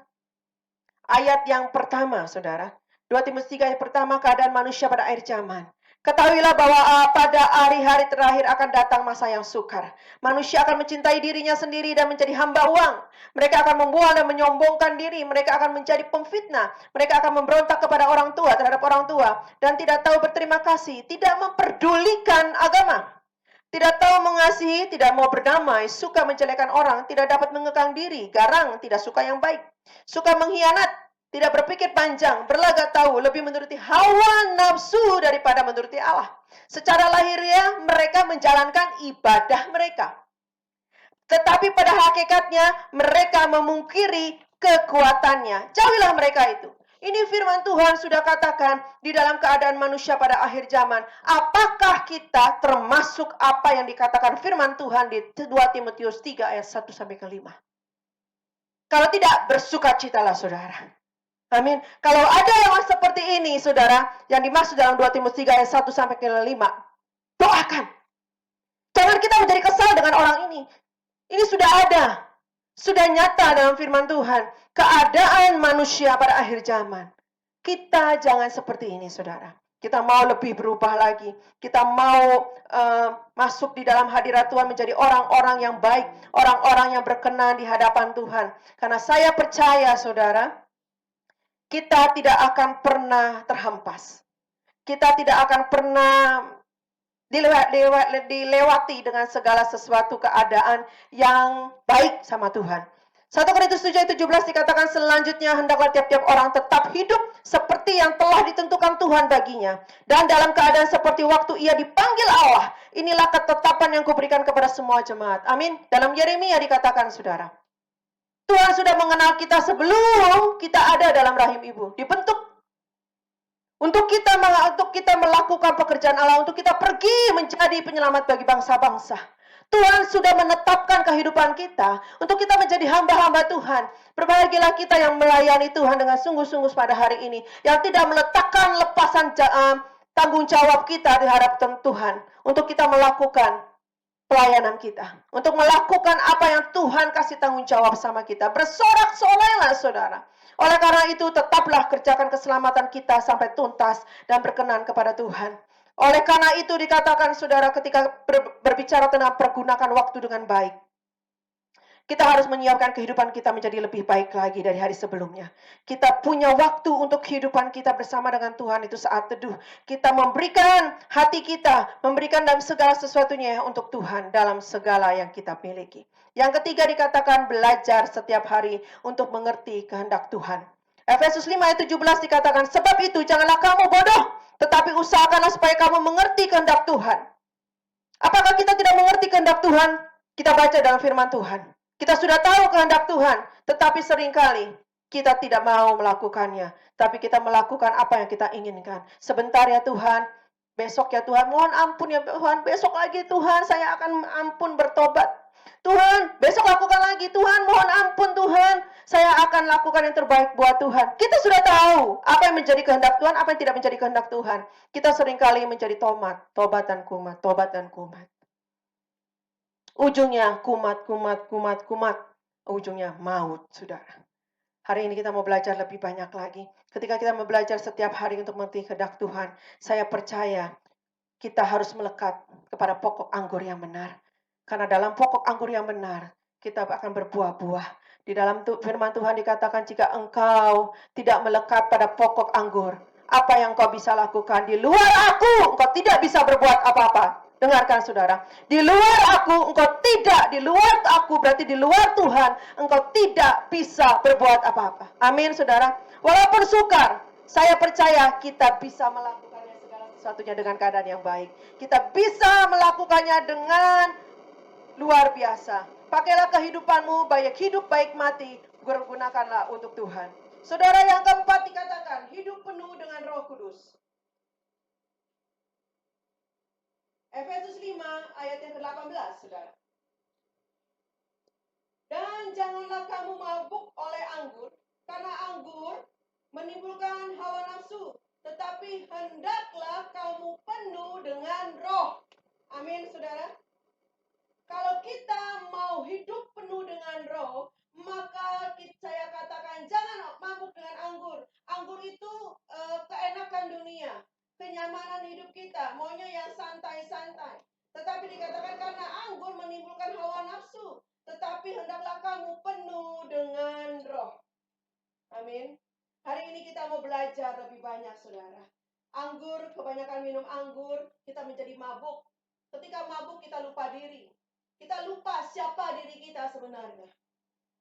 ayat yang pertama, saudara. 2 Timotius 3 ayat pertama, keadaan manusia pada akhir zaman. Ketahuilah bahwa pada hari-hari terakhir akan datang masa yang sukar. Manusia akan mencintai dirinya sendiri dan menjadi hamba uang. Mereka akan membual dan menyombongkan diri. Mereka akan menjadi pemfitnah. Mereka akan memberontak kepada orang tua, terhadap orang tua. Dan tidak tahu berterima kasih. Tidak memperdulikan agama. Tidak tahu mengasihi, tidak mau berdamai, suka menjelekan orang, tidak dapat mengekang diri, garang, tidak suka yang baik. Suka mengkhianat, tidak berpikir panjang, berlagak tahu, lebih menuruti hawa nafsu daripada menuruti Allah. Secara lahiriah mereka menjalankan ibadah mereka. Tetapi pada hakikatnya mereka memungkiri kekuatannya. Jauhilah mereka itu. Ini firman Tuhan sudah katakan di dalam keadaan manusia pada akhir zaman. Apakah kita termasuk apa yang dikatakan firman Tuhan di 2 Timotius 3 ayat 1 sampai ke 5? Kalau tidak, bersukacitalah saudara. Amin. Kalau ada yang seperti ini saudara, yang dimaksud dalam 2 Timotius 3 ayat 1 sampai ke 5, doakan. Jangan kita menjadi kesal dengan orang ini. Ini sudah ada. Sudah nyata dalam firman Tuhan. Keadaan manusia pada akhir zaman. Kita jangan seperti ini, saudara. Kita mau lebih berubah lagi. Kita mau masuk di dalam hadirat Tuhan menjadi orang-orang yang baik. Orang-orang yang berkenan di hadapan Tuhan. Karena saya percaya, saudara, kita tidak akan pernah terhempas. Kita tidak akan pernah dilewati dengan segala sesuatu keadaan yang baik sama Tuhan. 1 Korintus 7 ayat 17 dikatakan selanjutnya hendaklah tiap-tiap orang tetap hidup seperti yang telah ditentukan Tuhan baginya. Dan dalam keadaan seperti waktu ia dipanggil Allah. Inilah ketetapan yang kuberikan kepada semua jemaat. Amin. Dalam Yeremia dikatakan saudara. Tuhan sudah mengenal kita sebelum kita ada dalam rahim ibu. Dibentuk. Untuk kita melakukan pekerjaan Allah, untuk kita pergi menjadi penyelamat bagi bangsa-bangsa. Tuhan sudah menetapkan kehidupan kita untuk kita menjadi hamba-hamba Tuhan. Berbahagialah kita yang melayani Tuhan dengan sungguh-sungguh pada hari ini, yang tidak meletakkan lepasan tanggung jawab kita di hadapan Tuhan untuk kita melakukan pelayanan kita, untuk melakukan apa yang Tuhan kasih tanggung jawab sama kita. Bersorak-sorailah saudara. Oleh karena itu, tetaplah kerjakan keselamatan kita sampai tuntas dan berkenan kepada Tuhan. Oleh karena itu dikatakan saudara ketika berbicara tentang pergunakan waktu dengan baik. Kita harus menyiapkan kehidupan kita menjadi lebih baik lagi dari hari sebelumnya. Kita punya waktu untuk kehidupan kita bersama dengan Tuhan itu saat teduh. Kita memberikan hati kita, memberikan dalam segala sesuatunya untuk Tuhan dalam segala yang kita miliki. Yang ketiga dikatakan belajar setiap hari untuk mengerti kehendak Tuhan. Efesus 5 ayat 17 dikatakan, sebab itu janganlah kamu bodoh, tetapi usahakanlah supaya kamu mengerti kehendak Tuhan. Apakah kita tidak mengerti kehendak Tuhan? Kita baca dalam firman Tuhan. Kita sudah tahu kehendak Tuhan, tetapi seringkali kita tidak mau melakukannya. Tapi kita melakukan apa yang kita inginkan. Sebentar ya Tuhan, besok ya Tuhan, mohon ampun ya Tuhan, besok lagi Tuhan, saya akan ampun bertobat. Tuhan, besok lakukan lagi, Tuhan, mohon ampun Tuhan, saya akan lakukan yang terbaik buat Tuhan. Kita sudah tahu apa yang menjadi kehendak Tuhan, apa yang tidak menjadi kehendak Tuhan. Kita seringkali menjadi tobat dan kumat, tobat dan kumat. Ujungnya kumat. Ujungnya maut, saudara. Hari ini kita mau belajar lebih banyak lagi. Ketika kita mau belajar setiap hari untuk mengerti kehendak Tuhan, saya percaya kita harus melekat kepada pokok anggur yang benar. Karena dalam pokok anggur yang benar, kita akan berbuah-buah. Di dalam firman Tuhan dikatakan, jika engkau tidak melekat pada pokok anggur, apa yang kau bisa lakukan? Di luar aku, engkau tidak bisa berbuat apa-apa. Dengarkan saudara, di luar aku, engkau tidak, di luar aku berarti di luar Tuhan, engkau tidak bisa berbuat apa-apa. Amin saudara. Walaupun sukar, saya percaya kita bisa melakukannya segala sesuatunya dengan keadaan yang baik. Kita bisa melakukannya dengan luar biasa. Pakailah kehidupanmu, baik hidup baik mati, gunakanlah untuk Tuhan. Saudara, yang keempat dikatakan, hidup penuh dengan Roh Kudus. Efesus 5 ayat yang ke-18, saudara. Dan janganlah kamu mabuk oleh anggur, karena anggur menimbulkan hawa nafsu, tetapi hendaklah kamu penuh dengan roh. Amin, saudara. Kalau kita mau hidup penuh dengan roh, maka saya katakan jangan mabuk dengan anggur. Anggur itu keenakan dunia, kenyamanan hidup kita, maunya yang santai-santai. Tetapi dikatakan karena anggur menimbulkan hawa nafsu, tetapi hendaklah kamu penuh dengan roh. Amin. Hari ini kita mau belajar lebih banyak, saudara. Anggur, kebanyakan minum anggur, kita menjadi mabuk. Ketika mabuk, kita lupa diri. Kita lupa siapa diri kita sebenarnya.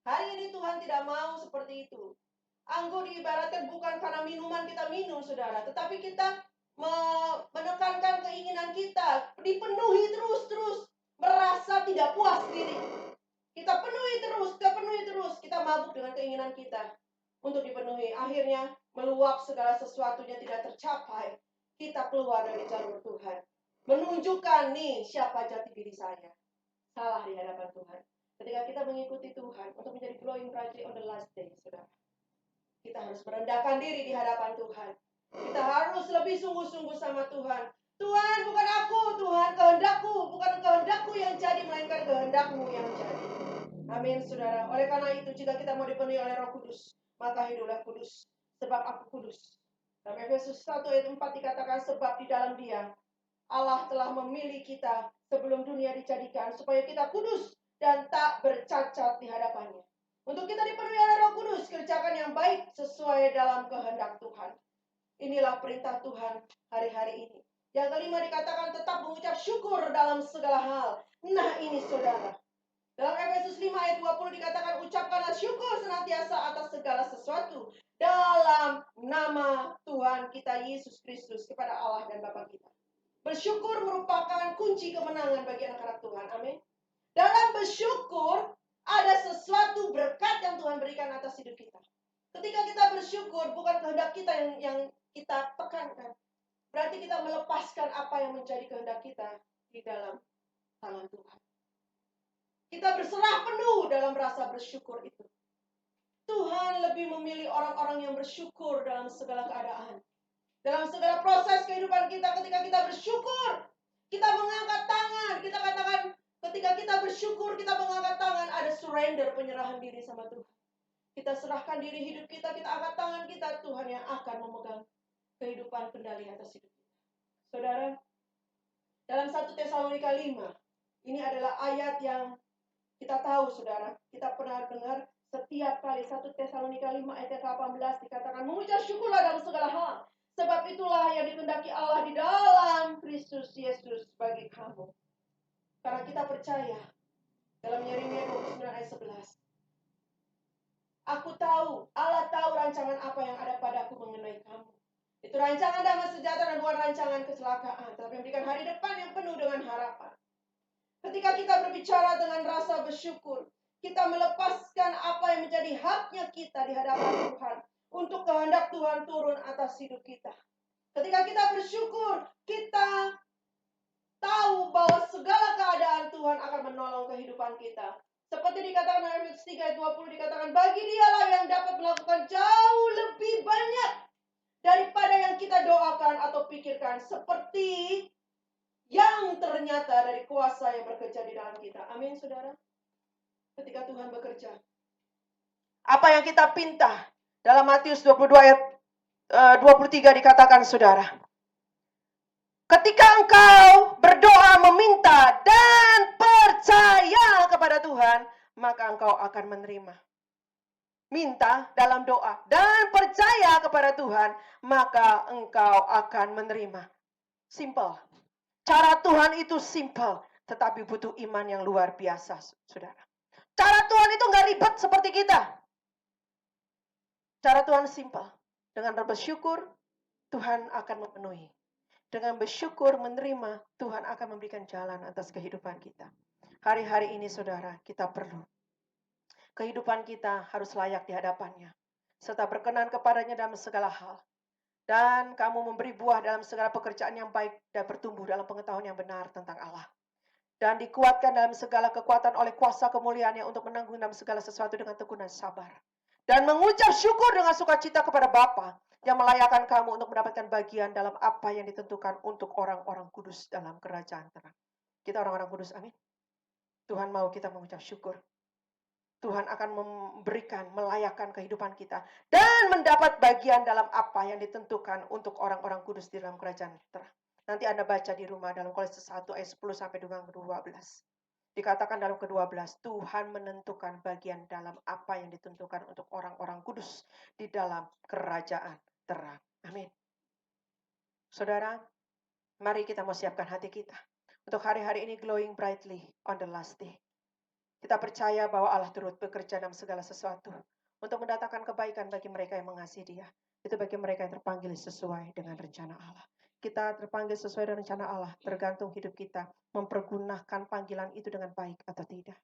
Hari ini Tuhan tidak mau seperti itu. Anggur diibaratkan bukan karena minuman kita minum, saudara. Tetapi kita menekankan keinginan kita. Dipenuhi terus-terus. Merasa tidak puas diri. Kita penuhi terus. Kita mabuk dengan keinginan kita untuk dipenuhi. Akhirnya meluap segala sesuatunya tidak tercapai. Kita keluar dari jalur Tuhan. Menunjukkan nih siapa jati diri saya. Salah di hadapan Tuhan. Ketika kita mengikuti Tuhan untuk menjadi glowing brightly on the last day, saudara. Kita harus merendahkan diri di hadapan Tuhan. Kita harus lebih sungguh-sungguh sama Tuhan. Tuhan, bukan aku, Tuhan, kehendakku. Bukan kehendakku yang jadi, melainkan kehendakmu yang jadi. Amin, saudara. Oleh karena itu, jika kita mau dipenuhi oleh Roh Kudus, maka hiduplah kudus, sebab aku kudus. Dalam Efesus 1 ayat 4 dikatakan, sebab di dalam Dia Allah telah memilih kita sebelum dunia dijadikan, supaya kita kudus dan tak bercacat di hadapannya. Untuk kita dipenuhi oleh Roh Kudus, kerjakan yang baik sesuai dalam kehendak Tuhan. Inilah perintah Tuhan hari-hari ini. Yang kelima dikatakan tetap mengucap syukur dalam segala hal. Nah ini saudara. Dalam Efesus 5 ayat 20 dikatakan, ucapkanlah syukur senantiasa atas segala sesuatu dalam nama Tuhan kita Yesus Kristus kepada Allah dan Bapa kita. Bersyukur merupakan kunci kemenangan bagi anak-anak Tuhan. Amin. Dalam bersyukur ada sesuatu berkat yang Tuhan berikan atas hidup kita. Ketika kita bersyukur, bukan kehendak kita yang kita tekankan. Berarti kita melepaskan apa yang menjadi kehendak kita di dalam tangan Tuhan. Kita berserah penuh dalam rasa bersyukur itu. Tuhan lebih memilih orang-orang yang bersyukur dalam segala keadaan. Dalam segala proses kehidupan kita, ketika kita bersyukur, kita mengangkat tangan. Kita katakan, ketika kita bersyukur, kita mengangkat tangan, ada surrender, penyerahan diri sama Tuhan. Kita serahkan diri hidup kita angkat tangan kita, Tuhan yang akan memegang kehidupan kendali atas hidup kita. Saudara, dalam 1 Tesalonika 5, ini adalah ayat yang kita tahu, saudara, kita pernah dengar setiap kali 1 Tesalonika 5 ayat 18 dikatakan, mengucap syukurlah dalam segala hal. Sebab itulah yang dikehendaki Allah di dalam Kristus Yesus bagi kamu. Karena kita percaya dalam Yeremia 29 ayat 11. Aku tahu, Allah tahu rancangan apa yang ada padaku mengenai kamu. Itu rancangan damai sejahtera dan bukan rancangan kecelakaan. Tapi memberikan hari depan yang penuh dengan harapan. Ketika kita berbicara dengan rasa bersyukur, kita melepaskan apa yang menjadi haknya kita di hadapan Tuhan. Untuk kehendak Tuhan turun atas hidup kita. Ketika kita bersyukur, kita tahu bahwa segala keadaan Tuhan akan menolong kehidupan kita. Seperti dikatakan dalam Efesus 3 ayat 20 dikatakan, bagi Dialah yang dapat melakukan jauh lebih banyak daripada yang kita doakan atau pikirkan, seperti yang ternyata dari kuasa yang bekerja di dalam kita. Amin, saudara. Ketika Tuhan bekerja, apa yang kita pinta dalam Matius 22 ayat 23 dikatakan, saudara, ketika engkau berdoa, meminta, dan percaya kepada Tuhan, maka engkau akan menerima. Minta dalam doa dan percaya kepada Tuhan, maka engkau akan menerima. Simple. Cara Tuhan itu simple, tetapi butuh iman yang luar biasa, saudara. Cara Tuhan itu nggak ribet seperti kita. Cara Tuhan simple. Dengan bersyukur, Tuhan akan memenuhi. Dengan bersyukur menerima, Tuhan akan memberikan jalan atas kehidupan kita. Hari-hari ini saudara, kita perlu. Kehidupan kita harus layak di hadapannya. Serta berkenan kepadanya dalam segala hal. Dan kamu memberi buah dalam segala pekerjaan yang baik dan bertumbuh dalam pengetahuan yang benar tentang Allah. Dan dikuatkan dalam segala kekuatan oleh kuasa kemuliaannya untuk menanggung dalam segala sesuatu dengan tekun dan sabar. Dan mengucap syukur dengan sukacita kepada Bapa yang melayakkan kamu untuk mendapatkan bagian dalam apa yang ditentukan untuk orang-orang kudus dalam kerajaan terang. Kita orang-orang kudus, amin. Tuhan mau kita mengucap syukur. Tuhan akan memberikan, melayakkan kehidupan kita. Dan mendapat bagian dalam apa yang ditentukan untuk orang-orang kudus di dalam kerajaan terang. Nanti Anda baca di rumah dalam Kolose 1 ayat 10 sampai dengan ke-12. Dikatakan dalam ke-12, Tuhan menentukan bagian dalam apa yang ditentukan untuk orang-orang kudus di dalam kerajaan terang. Amin. Saudara, mari kita mau siapkan hati kita untuk hari-hari ini glowing brightly on the last day. Kita percaya bahwa Allah turut bekerja dalam segala sesuatu untuk mendatangkan kebaikan bagi mereka yang mengasihi Dia. Itu bagi mereka yang terpanggil sesuai dengan rencana Allah. Kita terpanggil sesuai dengan rencana Allah, tergantung hidup kita mempergunakan panggilan itu dengan baik atau tidak.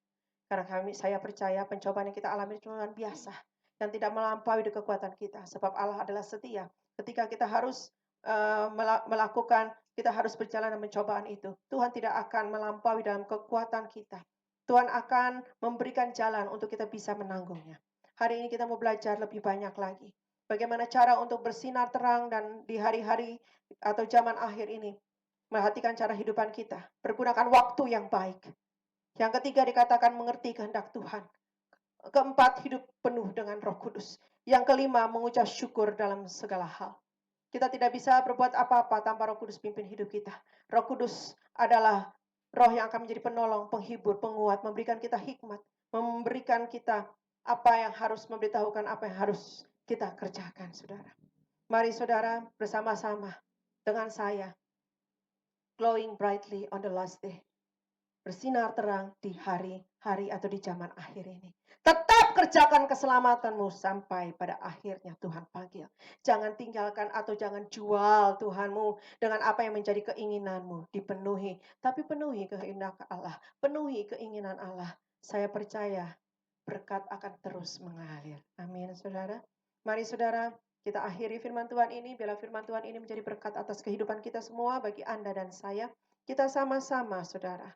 Karena saya percaya pencobaan yang kita alami itu luar biasa yang tidak melampaui kekuatan kita, sebab Allah adalah setia. Ketika kita harus melakukan, kita harus berjalan dalam pencobaan itu. Tuhan tidak akan melampaui dalam kekuatan kita. Tuhan akan memberikan jalan untuk kita bisa menanggungnya. Hari ini kita mau belajar lebih banyak lagi. Bagaimana cara untuk bersinar terang dan di hari-hari atau zaman akhir ini. Perhatikan cara hidupan kita. Pergunakan waktu yang baik. Yang ketiga dikatakan mengerti kehendak Tuhan. Keempat, hidup penuh dengan Roh Kudus. Yang kelima, mengucap syukur dalam segala hal. Kita tidak bisa berbuat apa-apa tanpa Roh Kudus pimpin hidup kita. Roh Kudus adalah Roh yang akan menjadi penolong, penghibur, penguat, memberikan kita hikmat, memberikan kita apa yang harus memberitahukan, apa yang harus kita kerjakan, saudara. Mari saudara bersama-sama dengan saya, glowing brightly on the last day. Bersinar terang di hari-hari atau di zaman akhir ini. Tetap kerjakan keselamatanmu sampai pada akhirnya Tuhan panggil. Jangan tinggalkan atau jangan jual Tuhanmu dengan apa yang menjadi keinginanmu. Dipenuhi, tapi penuhi kehendak Allah. Penuhi keinginan Allah. Saya percaya berkat akan terus mengalir. Amin, saudara. Mari saudara, kita akhiri firman Tuhan ini. Biarlah firman Tuhan ini menjadi berkat atas kehidupan kita semua, bagi Anda dan saya. Kita sama-sama, saudara,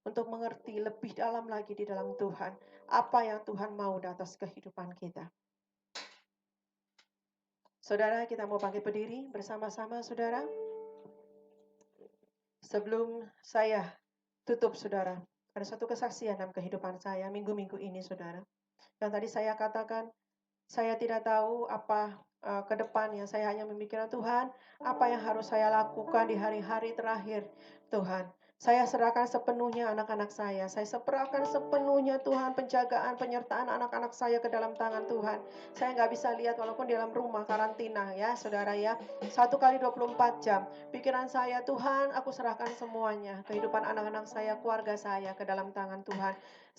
untuk mengerti lebih dalam lagi di dalam Tuhan, apa yang Tuhan mau di atas kehidupan kita. Saudara, kita mau bangkit berdiri bersama-sama, saudara. Sebelum saya tutup, saudara, ada satu kesaksian dalam kehidupan saya minggu-minggu ini, saudara. Yang tadi saya katakan, saya tidak tahu apa ke depannya. Saya hanya memikirkan, Tuhan, apa yang harus saya lakukan di hari-hari terakhir, Tuhan. Saya serahkan sepenuhnya anak-anak saya. Saya serahkan sepenuhnya, Tuhan, penjagaan, penyertaan anak-anak saya ke dalam tangan Tuhan. Saya nggak bisa lihat walaupun di dalam rumah karantina, ya saudara ya. 1 kali 24 jam. Pikiran saya, Tuhan, aku serahkan semuanya. Kehidupan anak-anak saya, keluarga saya ke dalam tangan Tuhan.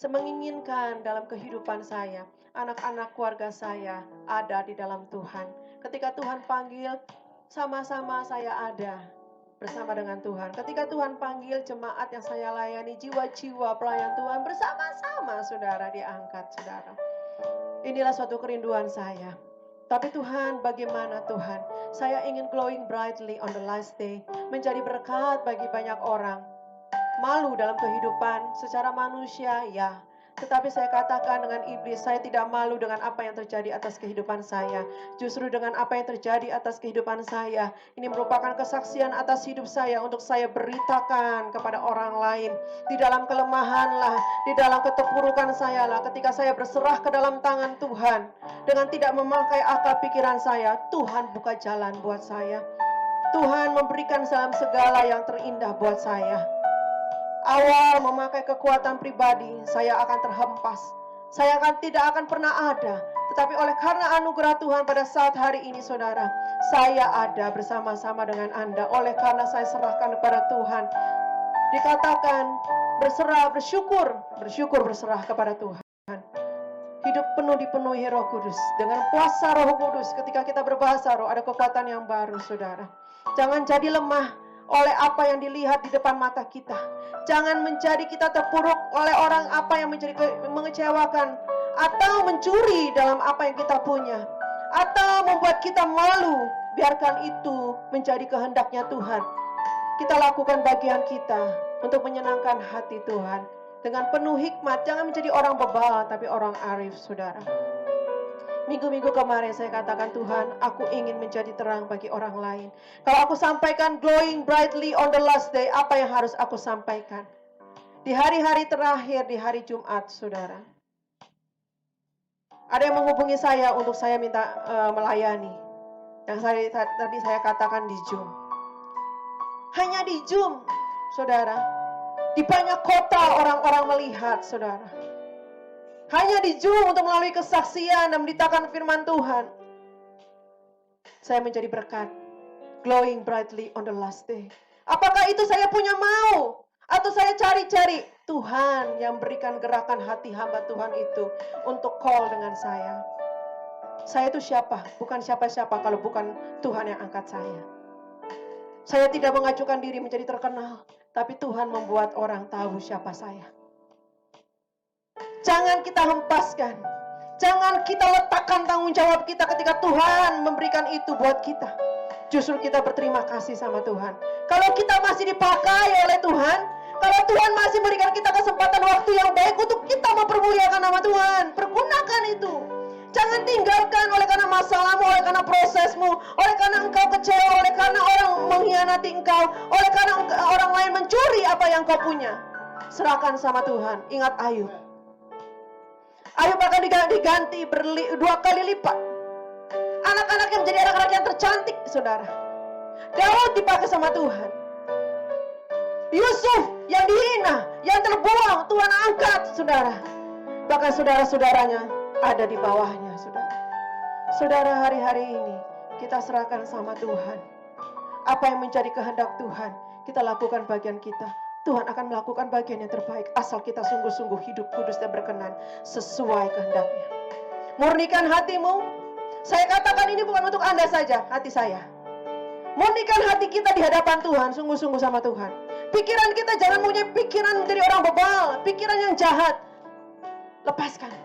Menginginkan dalam kehidupan saya, anak-anak keluarga saya ada di dalam Tuhan. Ketika Tuhan panggil, sama-sama saya ada bersama dengan Tuhan. Ketika Tuhan panggil jemaat yang saya layani, jiwa-jiwa pelayan Tuhan bersama-sama, saudara, diangkat, saudara. Inilah suatu kerinduan saya. Tapi Tuhan, bagaimana Tuhan? Saya ingin glowing brightly on the last day, menjadi berkat bagi banyak orang. Malu dalam kehidupan secara manusia, ya. Tetapi saya katakan dengan iblis, saya tidak malu dengan apa yang terjadi atas kehidupan saya. Justru dengan apa yang terjadi atas kehidupan saya, ini merupakan kesaksian atas hidup saya untuk saya beritakan kepada orang lain. Di dalam kelemahan lah, di dalam keterpurukan saya lah, ketika saya berserah ke dalam tangan Tuhan, dengan tidak memakai akal pikiran saya, Tuhan buka jalan buat saya. Tuhan memberikan dalam segala yang terindah buat saya. Awal memakai kekuatan pribadi, saya akan terhempas. Saya tidak akan pernah ada. Tetapi oleh karena anugerah Tuhan pada saat hari ini, saudara, saya ada bersama-sama dengan Anda. Oleh karena saya serahkan kepada Tuhan. Dikatakan berserah, bersyukur berserah kepada Tuhan. Hidup penuh dipenuhi Roh Kudus. Dengan kuasa Roh Kudus, ketika kita berbahasa roh, ada kekuatan yang baru, saudara. Jangan jadi lemah oleh apa yang dilihat di depan mata kita. Jangan menjadi kita terpuruk oleh orang apa yang menjadi mengecewakan, atau mencuri dalam apa yang kita punya, atau membuat kita malu. Biarkan itu menjadi kehendaknya Tuhan. Kita lakukan bagian kita untuk menyenangkan hati Tuhan dengan penuh hikmat. Jangan menjadi orang bebal, tapi orang arif, saudara. Minggu-minggu kemarin saya katakan, Tuhan, aku ingin menjadi terang bagi orang lain. Kalau aku sampaikan glowing brightly on the last day, apa yang harus aku sampaikan? Di hari-hari terakhir, di hari Jumat, saudara. Ada yang menghubungi saya untuk saya minta melayani. Yang tadi saya katakan di Zoom. Hanya di Zoom, saudara. Di banyak kota orang-orang melihat, saudara. Hanya di Zoom untuk melalui kesaksian dan memberitakan firman Tuhan. Saya menjadi berkat. Glowing brightly on the last day. Apakah itu saya punya mau? Atau saya cari-cari? Tuhan yang berikan gerakan hati hamba Tuhan itu untuk call dengan saya. Saya itu siapa? Bukan siapa-siapa kalau bukan Tuhan yang angkat saya. Saya tidak mengajukan diri menjadi terkenal, tapi Tuhan membuat orang tahu siapa saya. Jangan kita hempaskan. Jangan kita letakkan tanggung jawab kita ketika Tuhan memberikan itu buat kita. Justru kita berterima kasih sama Tuhan. Kalau kita masih dipakai oleh Tuhan, kalau Tuhan masih memberikan kita kesempatan waktu yang baik untuk kita mempermuliakan nama Tuhan, pergunakan itu. Jangan tinggalkan oleh karena masalahmu, oleh karena prosesmu, oleh karena engkau kecewa, oleh karena orang mengkhianati engkau, oleh karena orang lain mencuri apa yang kau punya. Serahkan sama Tuhan. Ingat Ayub. Ayub akan diganti 2 kali lipat. Anak-anak yang menjadi anak-anak yang tercantik, saudara. Daud dipakai sama Tuhan. Yusuf yang dihina, yang terbuang, Tuhan angkat, saudara. Bahkan saudara-saudaranya ada di bawahnya, saudara. Saudara, hari-hari ini kita serahkan sama Tuhan. Apa yang menjadi kehendak Tuhan, kita lakukan bagian kita. Tuhan akan melakukan bagian yang terbaik asal kita sungguh-sungguh hidup kudus dan berkenan sesuai kehendaknya. Murnikan hatimu. Saya katakan ini bukan untuk Anda saja, hati saya. Murnikan hati kita di hadapan Tuhan, sungguh-sungguh sama Tuhan. Pikiran kita jangan punya pikiran menjadi orang bebal, pikiran yang jahat. Lepaskan.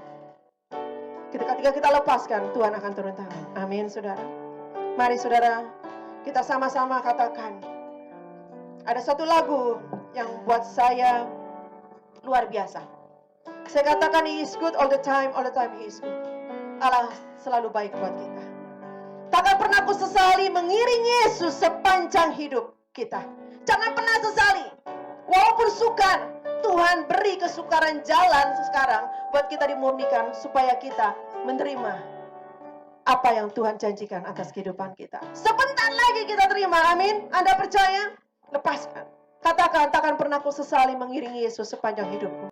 Ketika kita lepaskan, Tuhan akan turun tangan. Amin, saudara. Mari saudara, kita sama-sama katakan. Ada satu lagu yang buat saya luar biasa. Saya katakan He is good all the time He is good. Allah selalu baik buat kita. Takkan pernah ku sesali mengiringi Yesus sepanjang hidup kita. Jangan pernah sesali. Walaupun sukar, Tuhan beri kesukaran jalan sekarang buat kita dimurnikan supaya kita menerima apa yang Tuhan janjikan atas kehidupan kita. Sebentar lagi kita terima, amin. Anda percaya? Lepaskan. Katakan, takkan pernah ku sesali mengiringi Yesus sepanjang hidupku.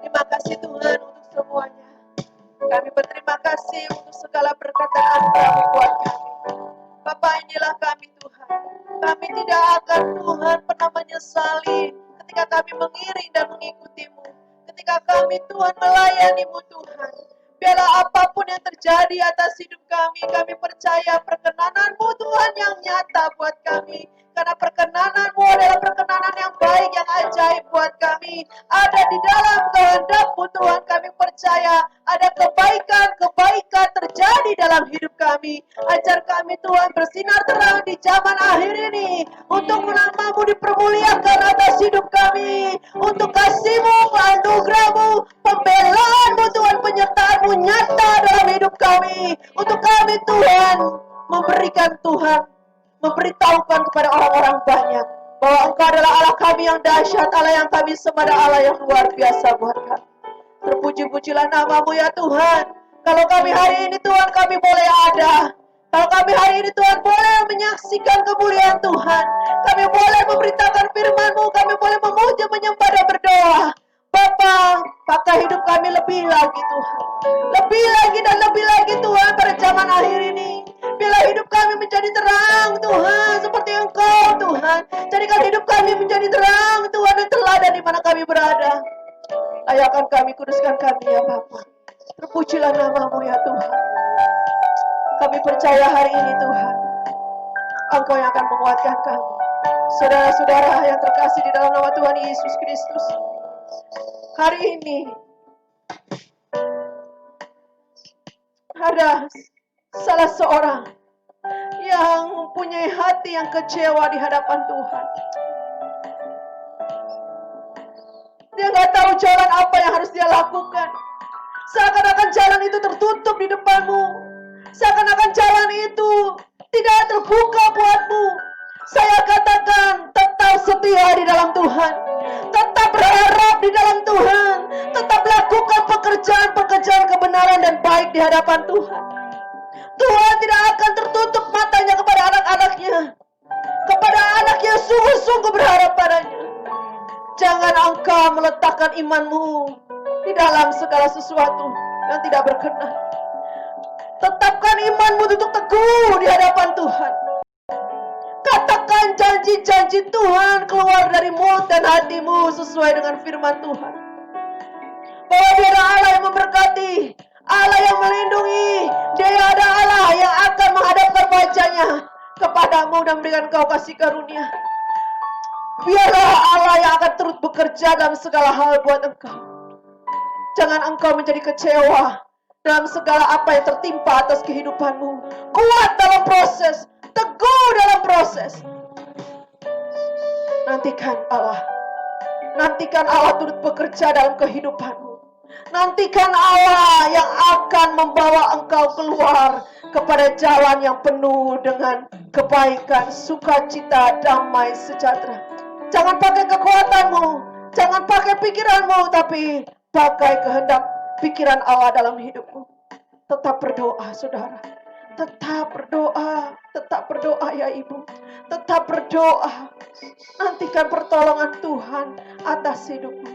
Terima kasih Tuhan untuk semuanya. Kami berterima kasih untuk segala berkat dan anugerah buat kami. Bapa, inilah kami Tuhan. Kami tidak akan Tuhan pernah menyesali ketika kami mengiring dan mengikutimu. Ketika kami Tuhan melayanimu Tuhan. Biarlah apapun yang terjadi atas hidup kami percaya perkenananmu Tuhan yang nyata buat kami. Karena perkenananmu adalah perkenanan yang baik, yang ajaib buat kami. Ada di dalam kehendakmu Tuhan, kami percaya ada kebaikan terjadi dalam hidup kami. Ajar kami Tuhan bersinar terang di zaman akhir ini. Untuk nama-Mu dipermuliakan atas hidup kami. Untuk kasih-Mu, anugerah-Mu, pembelaan-Mu Tuhan, penyertaan-Mu nyata dalam hidup kami. Untuk kami Tuhan, memberikan Tuhan, memberitahukan kepada orang-orang banyak bahwa Engkau adalah Allah kami yang dahsyat, Allah yang kami sembah, Allah yang luar biasa buat kami. Terpuji-pujilah nama-Mu ya Tuhan. Kalau kami hari ini Tuhan, kami boleh ada. Kalau kami hari ini Tuhan boleh menyaksikan kemuliaan Tuhan. Kami boleh memberitakan firman-Mu, kami boleh memuji, menyembah dan berdoa. Bapa, pakai hidup kami lebih lagi Tuhan. Lebih lagi dan lebih lagi Tuhan pada zaman akhir ini. Biarlah hidup kami menjadi terang Tuhan, seperti Engkau Tuhan. Jadikan hidup kami menjadi terang Tuhan dan teladan di mana kami berada. Layakan kami, kuduskan kami ya Bapa. Terpujilah nama-Mu ya Tuhan. Kami percaya hari ini Tuhan, Engkau yang akan menguatkan kami. Saudara-saudara yang terkasih di dalam nama Tuhan Yesus Kristus, hari ini ada salah seorang yang mempunyai hati yang kecewa di hadapan Tuhan. Dia nggak tahu jalan apa yang harus dia lakukan. Seakan-akan jalan itu tertutup di depanmu. Seakan-akan jalan itu tidak terbuka buatmu. Saya katakan, tetap setia di dalam Tuhan. Tetap berharap di dalam Tuhan. Tetap lakukan pekerjaan-pekerjaan kebenaran dan baik di hadapan Tuhan. Tuhan tidak akan tertutup matanya kepada anak-anaknya. Kepada anak yang sungguh-sungguh berharap padanya. Jangan engkau meletakkan imanmu di dalam segala sesuatu yang tidak berkenan. Tetapkan imanmu untuk teguh di hadapan Tuhan. Katakan janji-janji Tuhan keluar dari mulut dan hatimu sesuai dengan firman Tuhan. Bahwa Dia ada Allah yang memberkati, Allah yang melindungi. Dia ada Allah yang akan menghadapkan wajahnya kepadamu dan memberikan kau kasih karunia. Biarlah Allah yang akan terus bekerja dalam segala hal buat engkau. Jangan engkau menjadi kecewa dalam segala apa yang tertimpa atas kehidupanmu. Kuat dalam proses, teguh dalam proses. Nantikan Allah turut bekerja dalam kehidupanmu. Nantikan Allah yang akan membawa engkau keluar kepada jalan yang penuh dengan kebaikan, sukacita, damai, sejahtera. Jangan pakai kekuatanmu, jangan pakai pikiranmu, tapi pakai kehendak pikiran Allah dalam hidupmu. Tetap berdoa, saudara. Tetap berdoa ya ibu. Tetap berdoa. Nantikan pertolongan Tuhan atas hidupmu.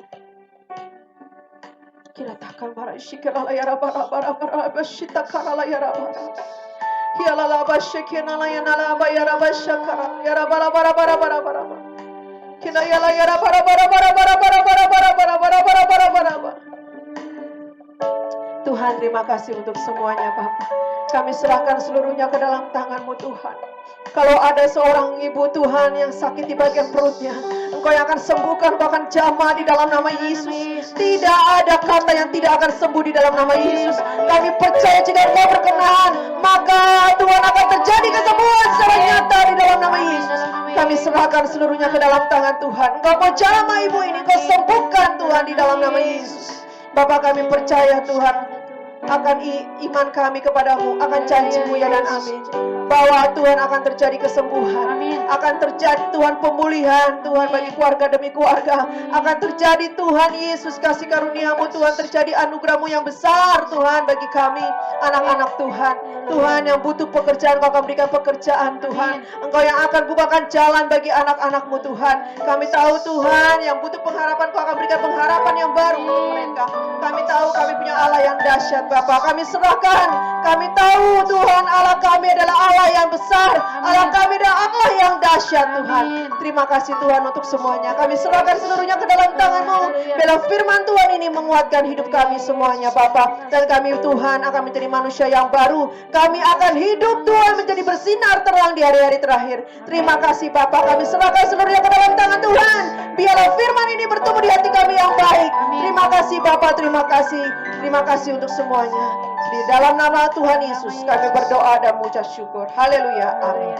Kiratakan para shikala ya bara bashita karala ya bara. Hialala bashikena la ya nala ba ya rabashakara ya bara bara. Kina yala ya bara. Tuhan, terima kasih untuk semuanya Bapak. Kami serahkan seluruhnya ke dalam tangan-Mu Tuhan. Kalau ada seorang ibu Tuhan yang sakit di bagian perutnya, Engkau yang akan sembuhkan, bahkan jamah di dalam nama Yesus. Tidak ada kata yang tidak akan sembuh di dalam nama Yesus. Kami percaya jika Engkau berkenan, maka Tuhan akan terjadi kesembuhan secara nyata di dalam nama Yesus. Kami serahkan seluruhnya ke dalam tangan Tuhan. Engkau mau jamah ibu ini, Engkau sembuhkan Tuhan di dalam nama Yesus. Bapak, kami percaya Tuhan akan iman kami kepadamu, akan janji-Mu ya dan amin. Bahwa Tuhan akan terjadi kesembuhan, akan terjadi Tuhan pemulihan Tuhan bagi keluarga demi keluarga, akan terjadi Tuhan Yesus kasih karunia-Mu Tuhan, terjadi anugerah-Mu yang besar Tuhan bagi kami anak-anak Tuhan. Tuhan yang butuh pekerjaan, Kau akan berikan pekerjaan Tuhan. Engkau yang akan bukakan jalan bagi anak-anak-Mu Tuhan. Kami tahu Tuhan yang butuh pengharapan, Kau akan berikan pengharapan yang baru untuk mereka. Kami tahu kami punya Allah yang dahsyat Bapak. Kami serahkan, kami tahu Tuhan Allah kami adalah Allah yang besar. Allah kami adalah Allah yang dahsyat Tuhan. Terima kasih Tuhan untuk semuanya. Kami serahkan seluruhnya ke dalam tangan-Mu. Biarlah firman Tuhan ini menguatkan hidup kami semuanya Bapak. Dan kami Tuhan akan menjadi manusia yang baru. Kami akan hidup Tuhan menjadi bersinar terang di hari-hari terakhir. Terima kasih Bapak. Kami serahkan seluruhnya ke dalam tangan Tuhan. Biarlah firman ini bertumbuh di hati kami yang baik. Terima kasih Bapak. Terima kasih untuk semuanya. Di dalam nama Tuhan Yesus kami berdoa dan mengucap syukur. Haleluya. Amin.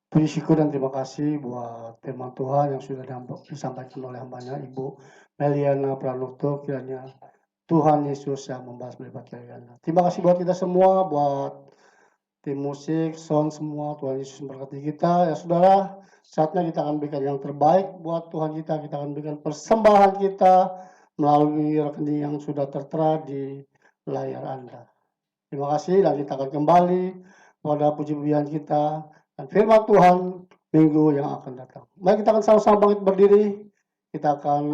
Puji syukur dan terima kasih buat firman Tuhan yang sudah disampaikan oleh hambanya Ibu Meliana Pranoto. Kiranya Tuhan Yesus yang membahas melibat Meliana. Terima kasih buat kita semua, buat tim musik, sound semua. Tuhan Yesus memberkati kita. Ya saudara, saatnya kita akan berikan yang terbaik buat Tuhan kita. Kita akan berikan persembahan kita melalui rekening yang sudah tertera di layar Anda. Terima kasih dan kita akan kembali pada puji-pujian kita dan firman Tuhan minggu yang akan datang. Mari kita akan sama-sama bangkit berdiri. Kita akan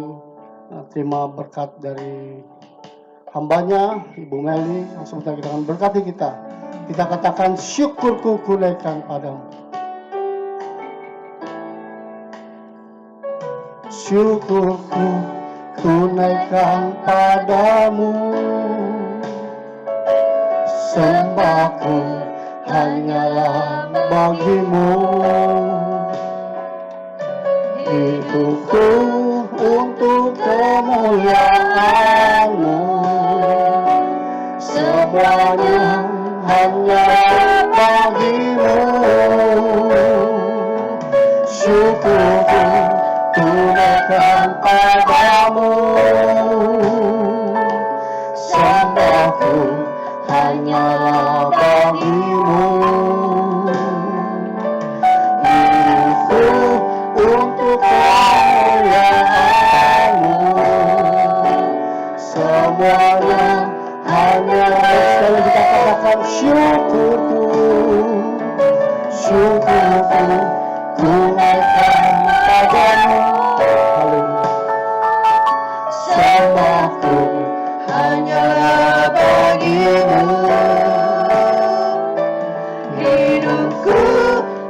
terima berkat dari hambanya, Ibu Meli, yang sebentar kita akan berkati kita. Kita katakan syukurku kunaikan padamu. Syukurku kunaikan padamu. Sembahku hanyalah bagimu. Hidupku untuk kemuliaan-Mu. Semuanya hanya bagimu. Syukurku tunaikan padamu. Sembahku hanyalah bagimu. Hidupku untuk kemuliaan-Mu. Semuanya hanya sekali kita katakan syukurku, syukurku tunaikan padamu. Haleluya. Sembahku hanyalah bagimu. Hidupku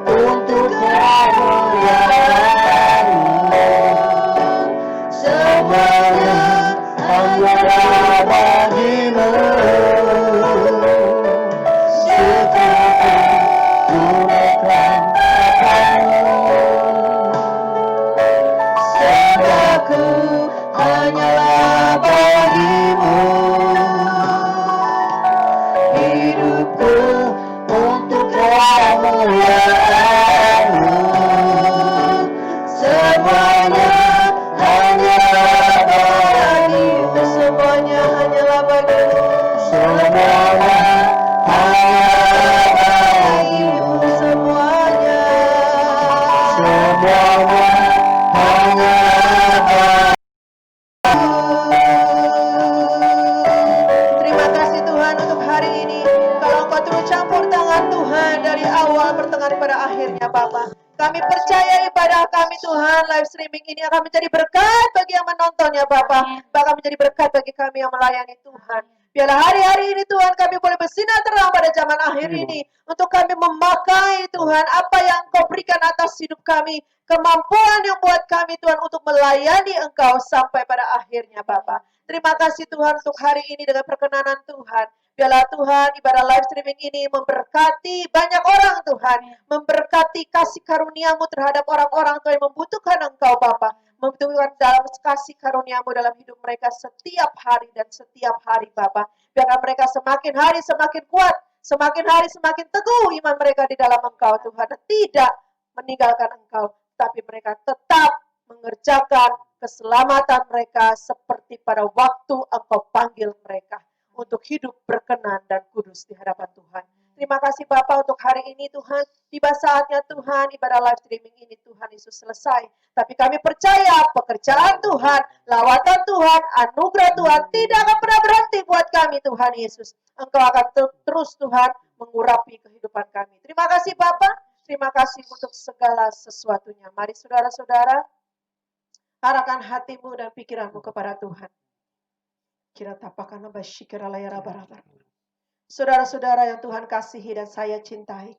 untuk kemuliaan-Mu. Semuanya hanyalah bagimu. Syukurku tunaikan padamu. Sembahku hanyalah bagimu. Hidupku untuk kemuliaan-Mu. Semuanya hanyalah bagimu. Semuanya hanyalah bagimu. Semuanya hanyalah bagimu. Semuanya. Semuanya hanyalah bagimu. Terima kasih Tuhan untuk hari ini. Kalau Engkau turut campur tangan Tuhan dari awal pertengahan pada akhirnya Bapa. Kami percaya ibadah kami Tuhan, live streaming ini akan menjadi berkat bagi yang menontonnya Bapa. Bahkan menjadi berkat bagi kami yang melayani Tuhan. Biarlah hari-hari ini Tuhan kami boleh bersinar terang pada zaman akhir ini. Untuk kami memakai Tuhan apa yang Engkau berikan atas hidup kami. Kemampuan yang buat kami Tuhan untuk melayani Engkau sampai pada akhirnya Bapa. Terima kasih Tuhan untuk hari ini dengan perkenanan Tuhan. Biarlah Tuhan ibadah live streaming ini memberkati banyak orang Tuhan. Memberkati kasih karuniamu terhadap orang-orang Tuhan yang membutuhkan Engkau Bapa. Membutuhkan dalam kasih karuniamu dalam hidup mereka setiap hari dan setiap hari Bapa. Biarlah mereka semakin hari semakin kuat. Semakin hari semakin teguh iman mereka di dalam Engkau Tuhan. Dan tidak meninggalkan Engkau. Tapi mereka tetap mengerjakan keselamatan mereka seperti pada waktu Engkau panggil mereka untuk hidup berkenan dan kudus di hadapan Tuhan. Terima kasih Bapak untuk hari ini Tuhan. Tiba saatnya Tuhan ibadah live streaming ini Tuhan Yesus selesai. Tapi kami percaya pekerjaan Tuhan, lawatan Tuhan, anugerah Tuhan tidak akan pernah berhenti buat kami Tuhan Yesus. Engkau akan terus Tuhan mengurapi kehidupan kami. Terima kasih Bapak. Terima kasih untuk segala sesuatunya. Mari saudara-saudara, arahkan hatimu dan pikiranmu kepada Tuhan. Kira tapakan basyikira layara barabar. Saudara-saudara yang Tuhan kasihi dan saya cintai.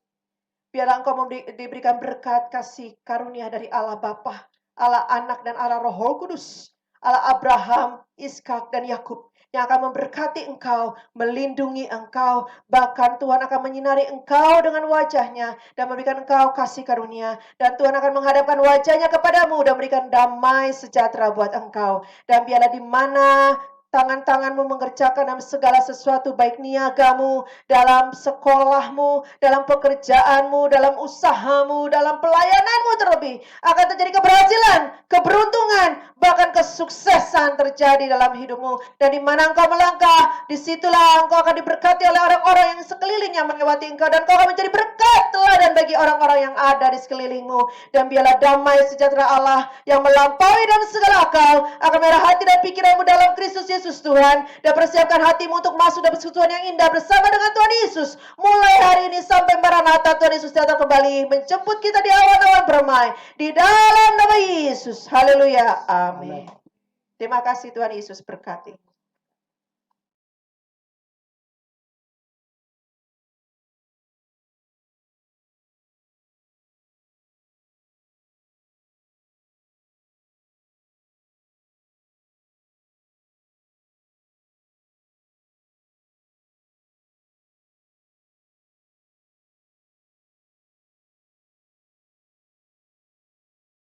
Biarlah engkau diberikan berkat kasih karunia dari Allah Bapa, Allah Anak dan Allah Roh Kudus. Allah Abraham, Ishak, dan Yakub, yang akan memberkati engkau, melindungi engkau, bahkan Tuhan akan menyinari engkau dengan wajahnya dan memberikan engkau kasih karunia, dan Tuhan akan menghadapkan wajahnya kepadamu dan memberikan damai sejahtera buat engkau. Dan biarlah di mana tangan-tanganmu mengerjakan dalam segala sesuatu, baik niagamu, dalam sekolahmu, dalam pekerjaanmu, dalam usahamu, dalam pelayananmu terlebih, akan terjadi keberhasilan, keberuntungan, bahkan kesuksesan terjadi dalam hidupmu. Dan di mana engkau melangkah, disitulah engkau akan diberkati oleh orang-orang yang sekelilingnya melewati engkau, dan engkau akan menjadi berkat teladan bagi orang-orang yang ada di sekelilingmu. Dan biarlah damai sejahtera Allah yang melampaui dalam segala akal akan merah hati dan pikiranmu dalam Kristus Yesus Tuhan, dan persiapkan hatimu untuk masuk dalam persekutuan yang indah bersama dengan Tuhan Yesus mulai hari ini sampai Maranatha Tuhan Yesus datang kembali menjemput kita di awan-awan permai di dalam nama Yesus. Haleluya. Amin. Terima kasih, Tuhan Yesus berkati.